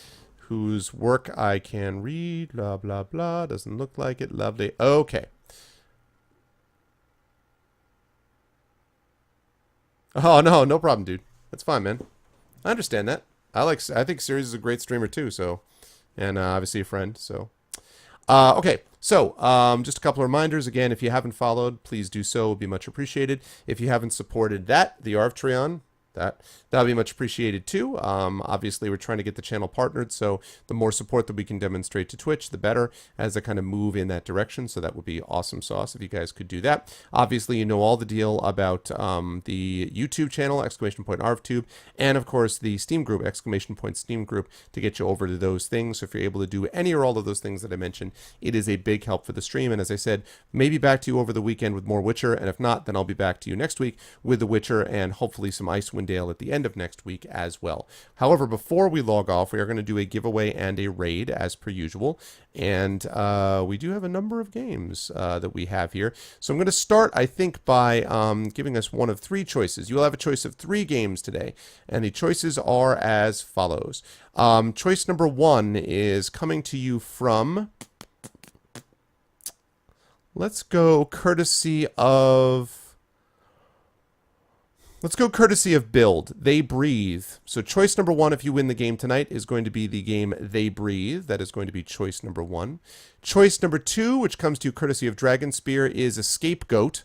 Whose work I can read. Blah, blah, blah. Doesn't look like it. Lovely. Okay. Oh, no. No problem, dude. That's fine, man. I understand that. I think Sirius is a great streamer, too, so. And obviously a friend, so. Okay. So, just a couple of reminders. Again, if you haven't followed, please do so. It would be much appreciated. If you haven't supported that, the Arvtreon, that'll be much appreciated too. Obviously, we're trying to get the channel partnered, so the more support that we can demonstrate to Twitch, the better, as I kind of move in that direction. So that would be awesome sauce if you guys could do that. Obviously, you know all the deal about the YouTube channel, !ArvTube, and of course the Steam group, !Steam group, to get you over to those things. So if you're able to do any or all of those things that I mentioned, it is a big help for the stream. And as I said, maybe back to you over the weekend with more Witcher, and if not, then I'll be back to you next week with The Witcher and hopefully some Icewind Icewind Dale at the end of next week as well. However, before we log off, we are going to do a giveaway and a raid as per usual. And we do have a number of games that we have here. So I'm going to start, I think, by giving us one of 3 choices. You will have a choice of 3 games today. And the choices are as follows. Choice number 1 is coming to you from... Let's go courtesy of Build. They Breathe. So choice number 1, if you win the game tonight, is going to be the game They Breathe. That is going to be choice number 1. Choice number 2, which comes to you courtesy of Dragonspear, is Scapegoat.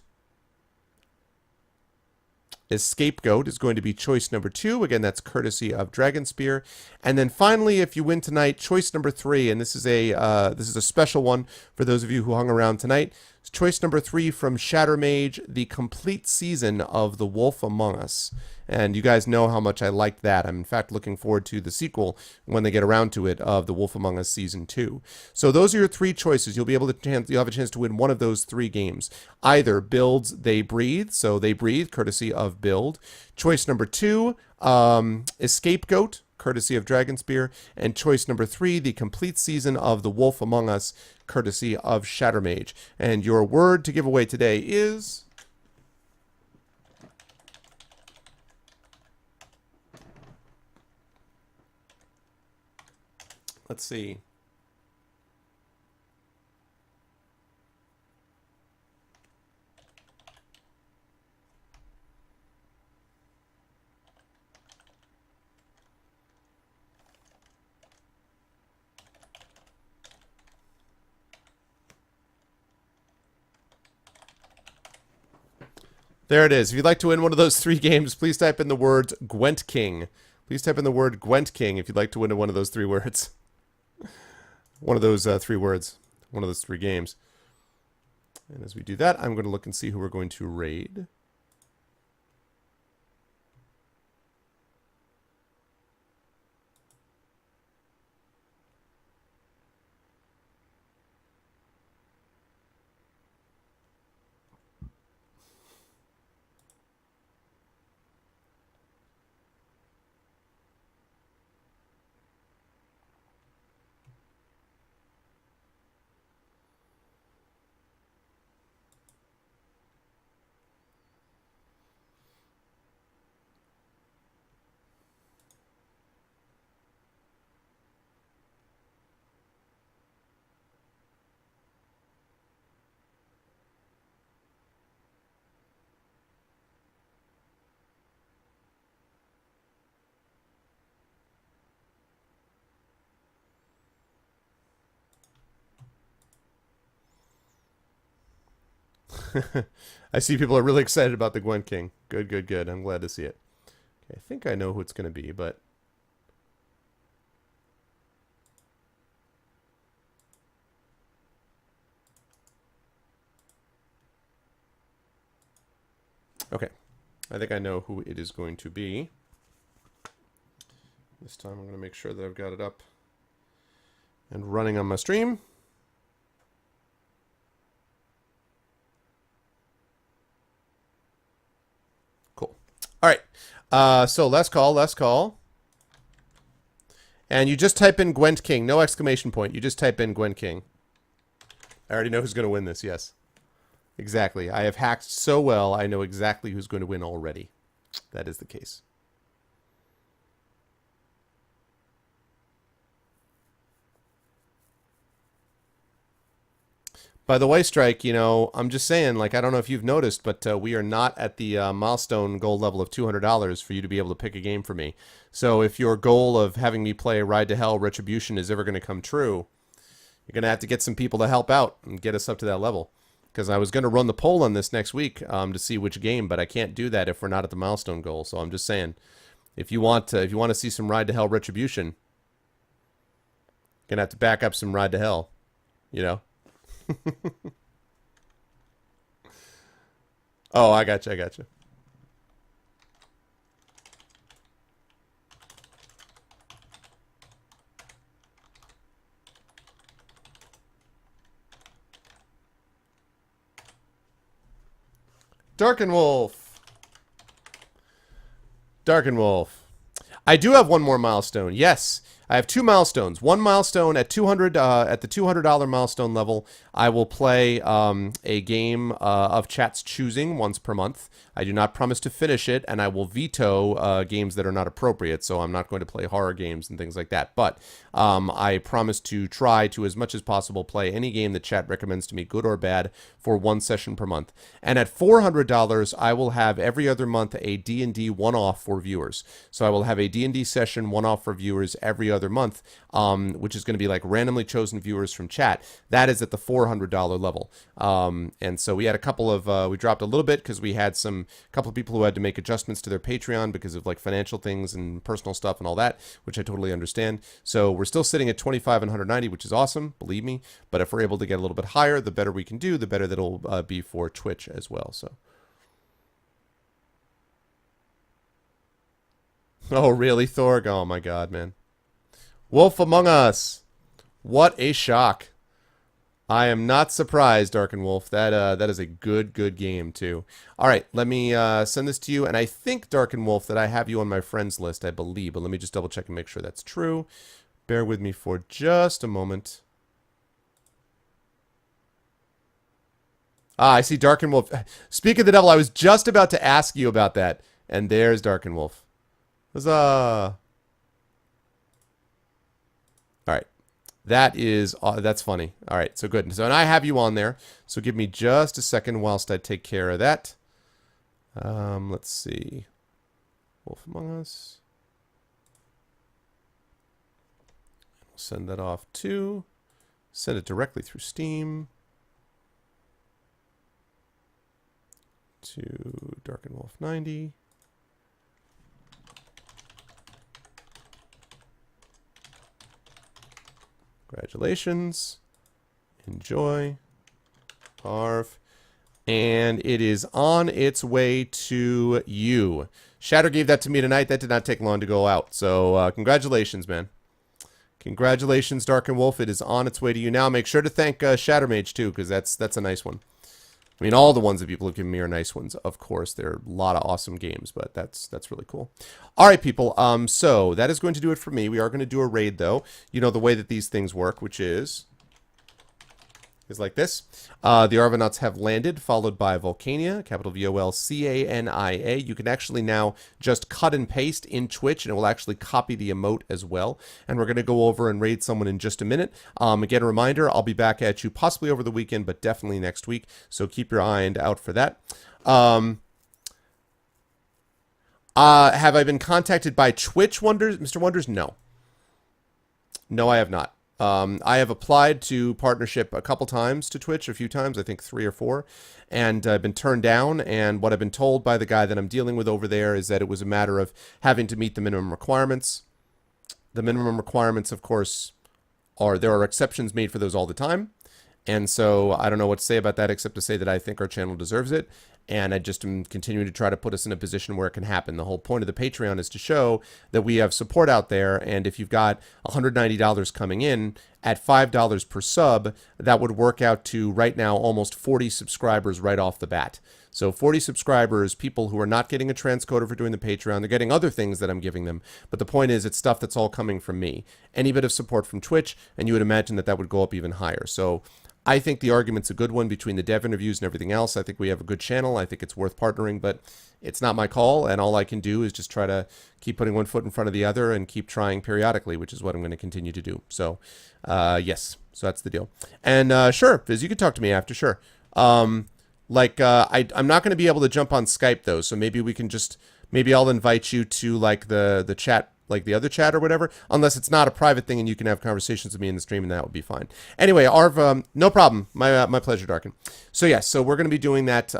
Scapegoat is going to be choice number 2. Again, that's courtesy of Dragonspear. And then finally, if you win tonight, choice number 3, and this is a special one for those of you who hung around tonight. Choice number 3 from Shattermage, the complete season of The Wolf Among Us. And you guys know how much I liked that. I'm in fact looking forward to the sequel when they get around to it of The Wolf Among Us Season 2. So those are your 3 choices. You'll have a chance to win one of those 3 games. Either Build's They Breathe, so They Breathe, courtesy of Build. Choice number 2, Scapegoat, courtesy of Dragonspear. And choice number 3, the complete season of The Wolf Among Us, courtesy of Shattermage. And your word to give away today is... Let's see. There it is. If you'd like to win one of those 3 games, please type in the word Gwent King. Please type in the word Gwent King if you'd like to win one of those 3 words. One of those 3 words. One of those 3 games. And as we do that, I'm going to look and see who we're going to raid. I see people are really excited about the Gwent King. Good, good, good. I'm glad to see it. Okay, I think I know who it's going to be, but... Okay, I think I know who it is going to be. This time I'm going to make sure that I've got it up and running on my stream. Cool. All right, so last call. And you just type in Gwent King, no exclamation point. You just type in Gwent King. I already know who's going to win this, yes. Exactly. I have hacked so well, I know exactly who's going to win already. That is the case. By the way, Strike, you know, I'm just saying, like, I don't know if you've noticed, but we are not at the milestone goal level of $200 for you to be able to pick a game for me. So if your goal of having me play Ride to Hell Retribution is ever going to come true, you're going to have to get some people to help out and get us up to that level. Because I was going to run the poll on this next week to see which game, but I can't do that if we're not at the milestone goal. So I'm just saying, if you want to see some Ride to Hell Retribution, you're going to have to back up some Ride to Hell, you know? Oh, I got you. Darkenwolf. I do have one more milestone. Yes, I have 2 milestones. One milestone at 200 at the $200 milestone level. I will play a game of chat's choosing once per month. I do not promise to finish it, and I will veto games that are not appropriate. So I'm not going to play horror games and things like that. But I promise to try to, as much as possible, play any game that chat recommends to me, good or bad, for 1 session per month. And at $400, I will have every other month a D&D one-off for viewers. So I will have a D&D session one-off for viewers every other month, which is going to be like randomly chosen viewers from chat. That is at the $400 level. And so we had a couple of, we dropped a little bit because we had a couple of people who had to make adjustments to their Patreon because of like financial things and personal stuff and all that, which I totally understand. So we're still sitting at 25 and 190, which is awesome, believe me. But if we're able to get a little bit higher, the better we can do, the better that'll be for Twitch as well. So. Oh, really, Thorg? Oh, my God, man. Wolf Among Us. What a shock. I am not surprised, Darkenwolf. That is a good game, too. All right, let me send this to you. And I think, Darkenwolf, that I have you on my friends list, I believe. But let me just double check and make sure that's true. Bear with me for just a moment. Ah, I see Darkenwolf. Speak of the devil, I was just about to ask you about that. And there's Darkenwolf. Huzzah! All right, that's funny. All right, so good. So and I have you on there. So give me just a second whilst I take care of that. Let's see, Wolf Among Us. We'll send that off to. Send it directly through Steam to Darkenwolf 90. Congratulations. Enjoy. Harv. And it is on its way to you. Shatter gave that to me tonight. That did not take long to go out. So congratulations, man. Congratulations, Darkenwolf. It is on its way to you now. Make sure to thank Shattermage, too, because that's a nice one. I mean, all the ones that people have given me are nice ones, of course. There are a lot of awesome games, but that's really cool. All right, people. So that is going to do it for me. We are going to do a raid, though. You know the way that these things work, which is like this. The Arvanauts have landed, followed by Volcania, capital Volcania. You can actually now just cut and paste in Twitch, and it will actually copy the emote as well. And we're going to go over and raid someone in just a minute. Again, a reminder, I'll be back at you possibly over the weekend, but definitely next week. So keep your eye out for that. Have I been contacted by Twitch, Mr. Wonders? No. No, I have not. I have applied to partnership a couple times to Twitch, a few times, I think 3 or 4, and I've been turned down. And what I've been told by the guy that I'm dealing with over there is that it was a matter of having to meet the minimum requirements. The minimum requirements, of course, there are exceptions made for those all the time. And so I don't know what to say about that except to say that I think our channel deserves it. And I just am continuing to try to put us in a position where it can happen. The whole point of the Patreon is to show that we have support out there. And if you've got $190 coming in at $5 per sub, that would work out to right now almost 40 subscribers right off the bat. So 40 subscribers, people who are not getting a transcoder for doing the Patreon. They're getting other things that I'm giving them. But the point is, it's stuff that's all coming from me. Any bit of support from Twitch, and you would imagine that that would go up even higher. So I think the argument's a good one between the dev interviews and everything else. I think we have a good channel. I think it's worth partnering, but it's not my call, and all I can do is just try to keep putting one foot in front of the other and keep trying periodically, which is what I'm going to continue to do. So, yes, so that's the deal. And sure, Viz, you can talk to me after, sure. I'm not going to be able to jump on Skype, though, so maybe we can just, maybe I'll invite you to, like, the chat, like the other chat or whatever, unless it's not a private thing and you can have conversations with me in the stream, and that would be fine. Anyway, Arv, no problem. My pleasure, Darkin. So yes, so we're going to be doing that.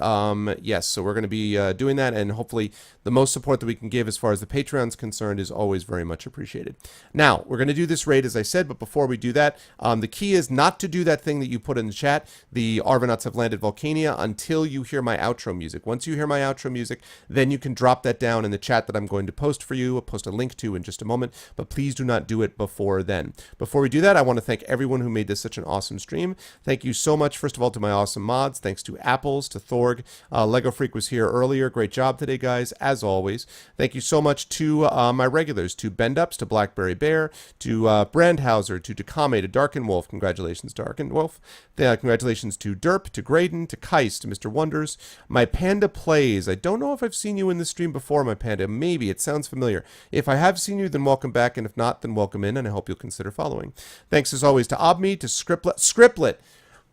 Yes, so we're going to be doing that, and hopefully the most support that we can give as far as the Patreon's concerned is always very much appreciated. Now, we're going to do this raid, as I said, but before we do that, the key is not to do that thing that you put in the chat, the Arvanauts have landed Volcania, until you hear my outro music. Once you hear my outro music, then you can drop that down in the chat that I'm going to post for you, post a link to in just a moment, but please do not do it before then. Before we do that, I want to thank everyone who made this such an awesome stream. Thank you so much, first of all, to my awesome mods. Thanks to Apples, to Thorg. Lego Freak was here earlier. Great job today, guys, as always. Thank you so much to my regulars, to Bendups, to Blackberry Bear, to Brandhauser, to Dakame, to Darken Wolf. Congratulations, Darken Wolf. Congratulations to Derp, to Graydon, to Keist, to Mr. Wonders. My Panda Plays. I don't know if I've seen you in the stream before, my Panda. Maybe. It sounds familiar. If I have seen you, then welcome back, and if not, then welcome in, and I hope you'll consider following. Thanks, as always, to Obme, to Scriptlet.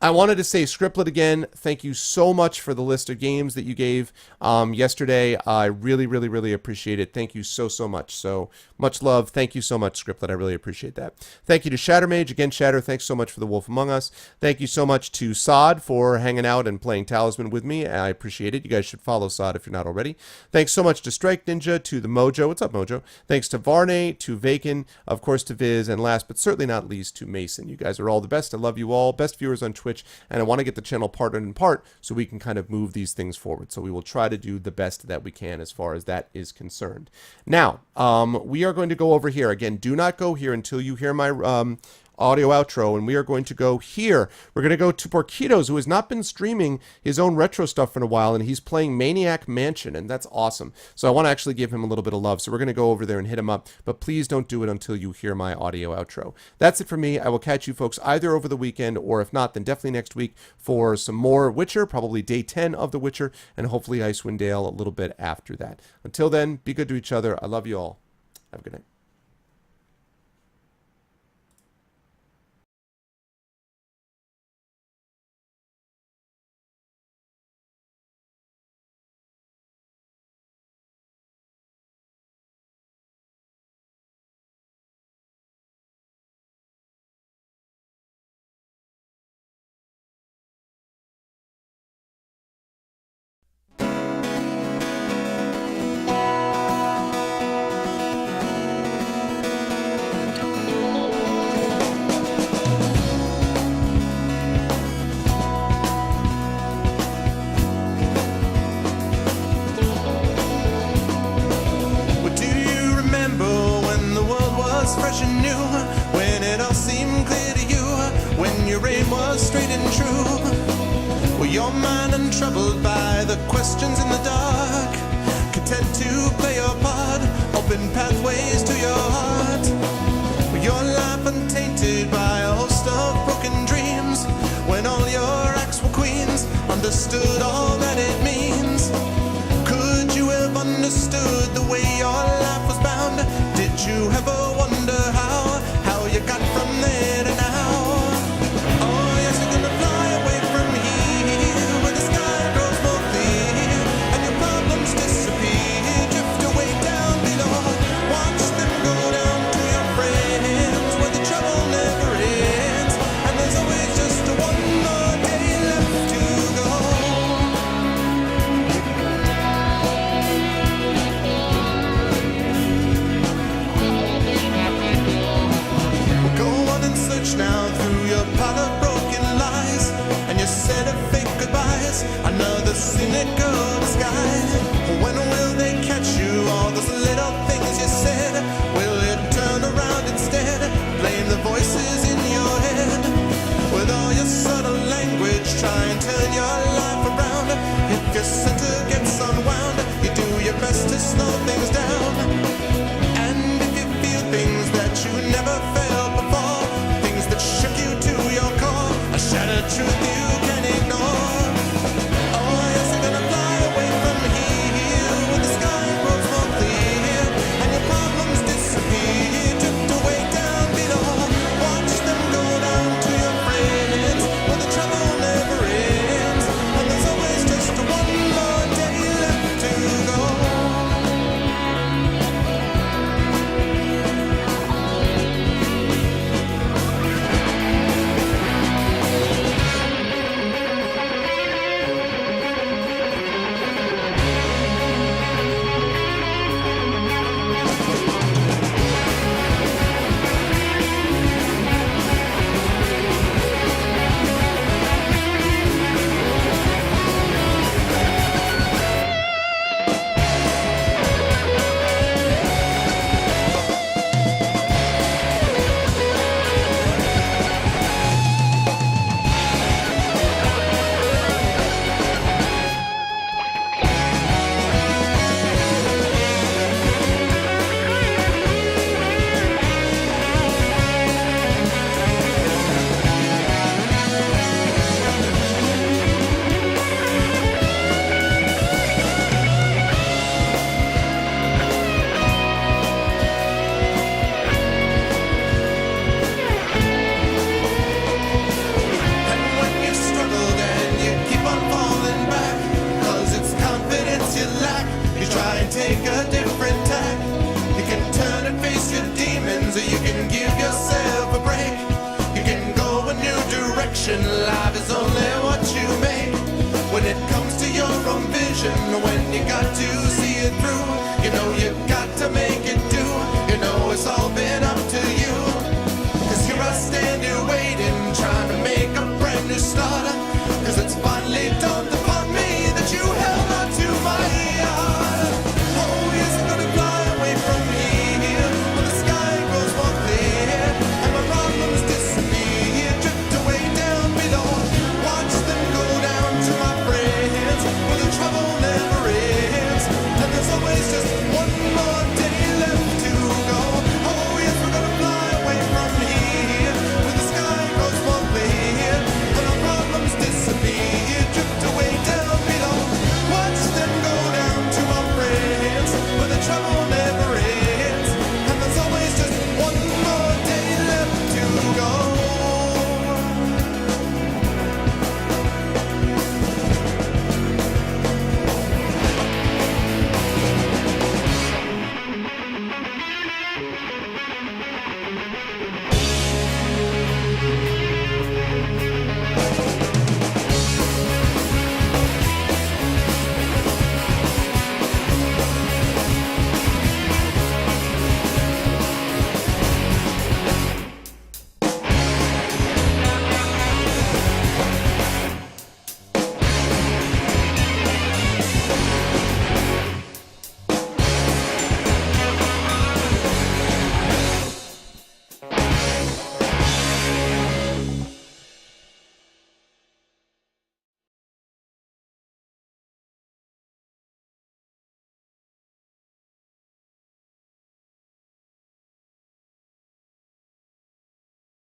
I wanted to say Scriptlet again. Thank you so much for the list of games that you gave yesterday. I really, really, really appreciate it. Thank you so, so much. So much love. Thank you so much, Scriptlet. I really appreciate that. Thank you to Shattermage. Again, Shatter, thanks so much for The Wolf Among Us. Thank you so much to Sod for hanging out and playing Talisman with me. I appreciate it. You guys should follow Sod if you're not already. Thanks so much to Strike Ninja, to the Mojo. What's up, Mojo? Thanks to Varney, to Vacan, of course to Viz, and last but certainly not least to Mason. You guys are all the best. I love you all. Best viewers on Twitch, and I want to get the channel partnered in part so we can kind of move these things forward. So we will try to do the best that we can as far as that is concerned. Now, we are going to go over here. Again, do not go here until you hear my audio outro, and we are going to go here. We're going to go to Porquitos, who has not been streaming his own retro stuff for a while, and he's playing Maniac Mansion, and that's awesome. So I want to actually give him a little bit of love, so we're going to go over there and hit him up, but please don't do it until you hear my audio outro. That's it for me. I will catch you folks either over the weekend, or if not, then definitely next week for some more Witcher, probably day 10 of The Witcher, and hopefully Icewind Dale a little bit after that. Until then, be good to each other. I love you all. Have a good night. Fresh and new, when it all seemed clear to you, when your aim was straight and true. Were your mind untroubled by the questions in the dark, content to play your part, open pathways to your heart? Were your life untainted by a host of broken dreams, when all your acts were queens, understood all that it means? Could you have understood the way your life was bound? Did you ever wonder how you got from there to now? Oh yes, you're gonna fly away from here, where the sky grows more clear, and your problems disappear, drift away down below. Watch them go down to your friends, where the trouble never ends, and there's always just one more day left to go. Now through your pile of broken lies and your set of fake goodbyes, another cynical disguise. When will they catch you? All those little things you said, will it turn around instead? Blame the voices in your head. With all your subtle language, try and turn your life around. If your center gets unwound, you do your best to slow things down.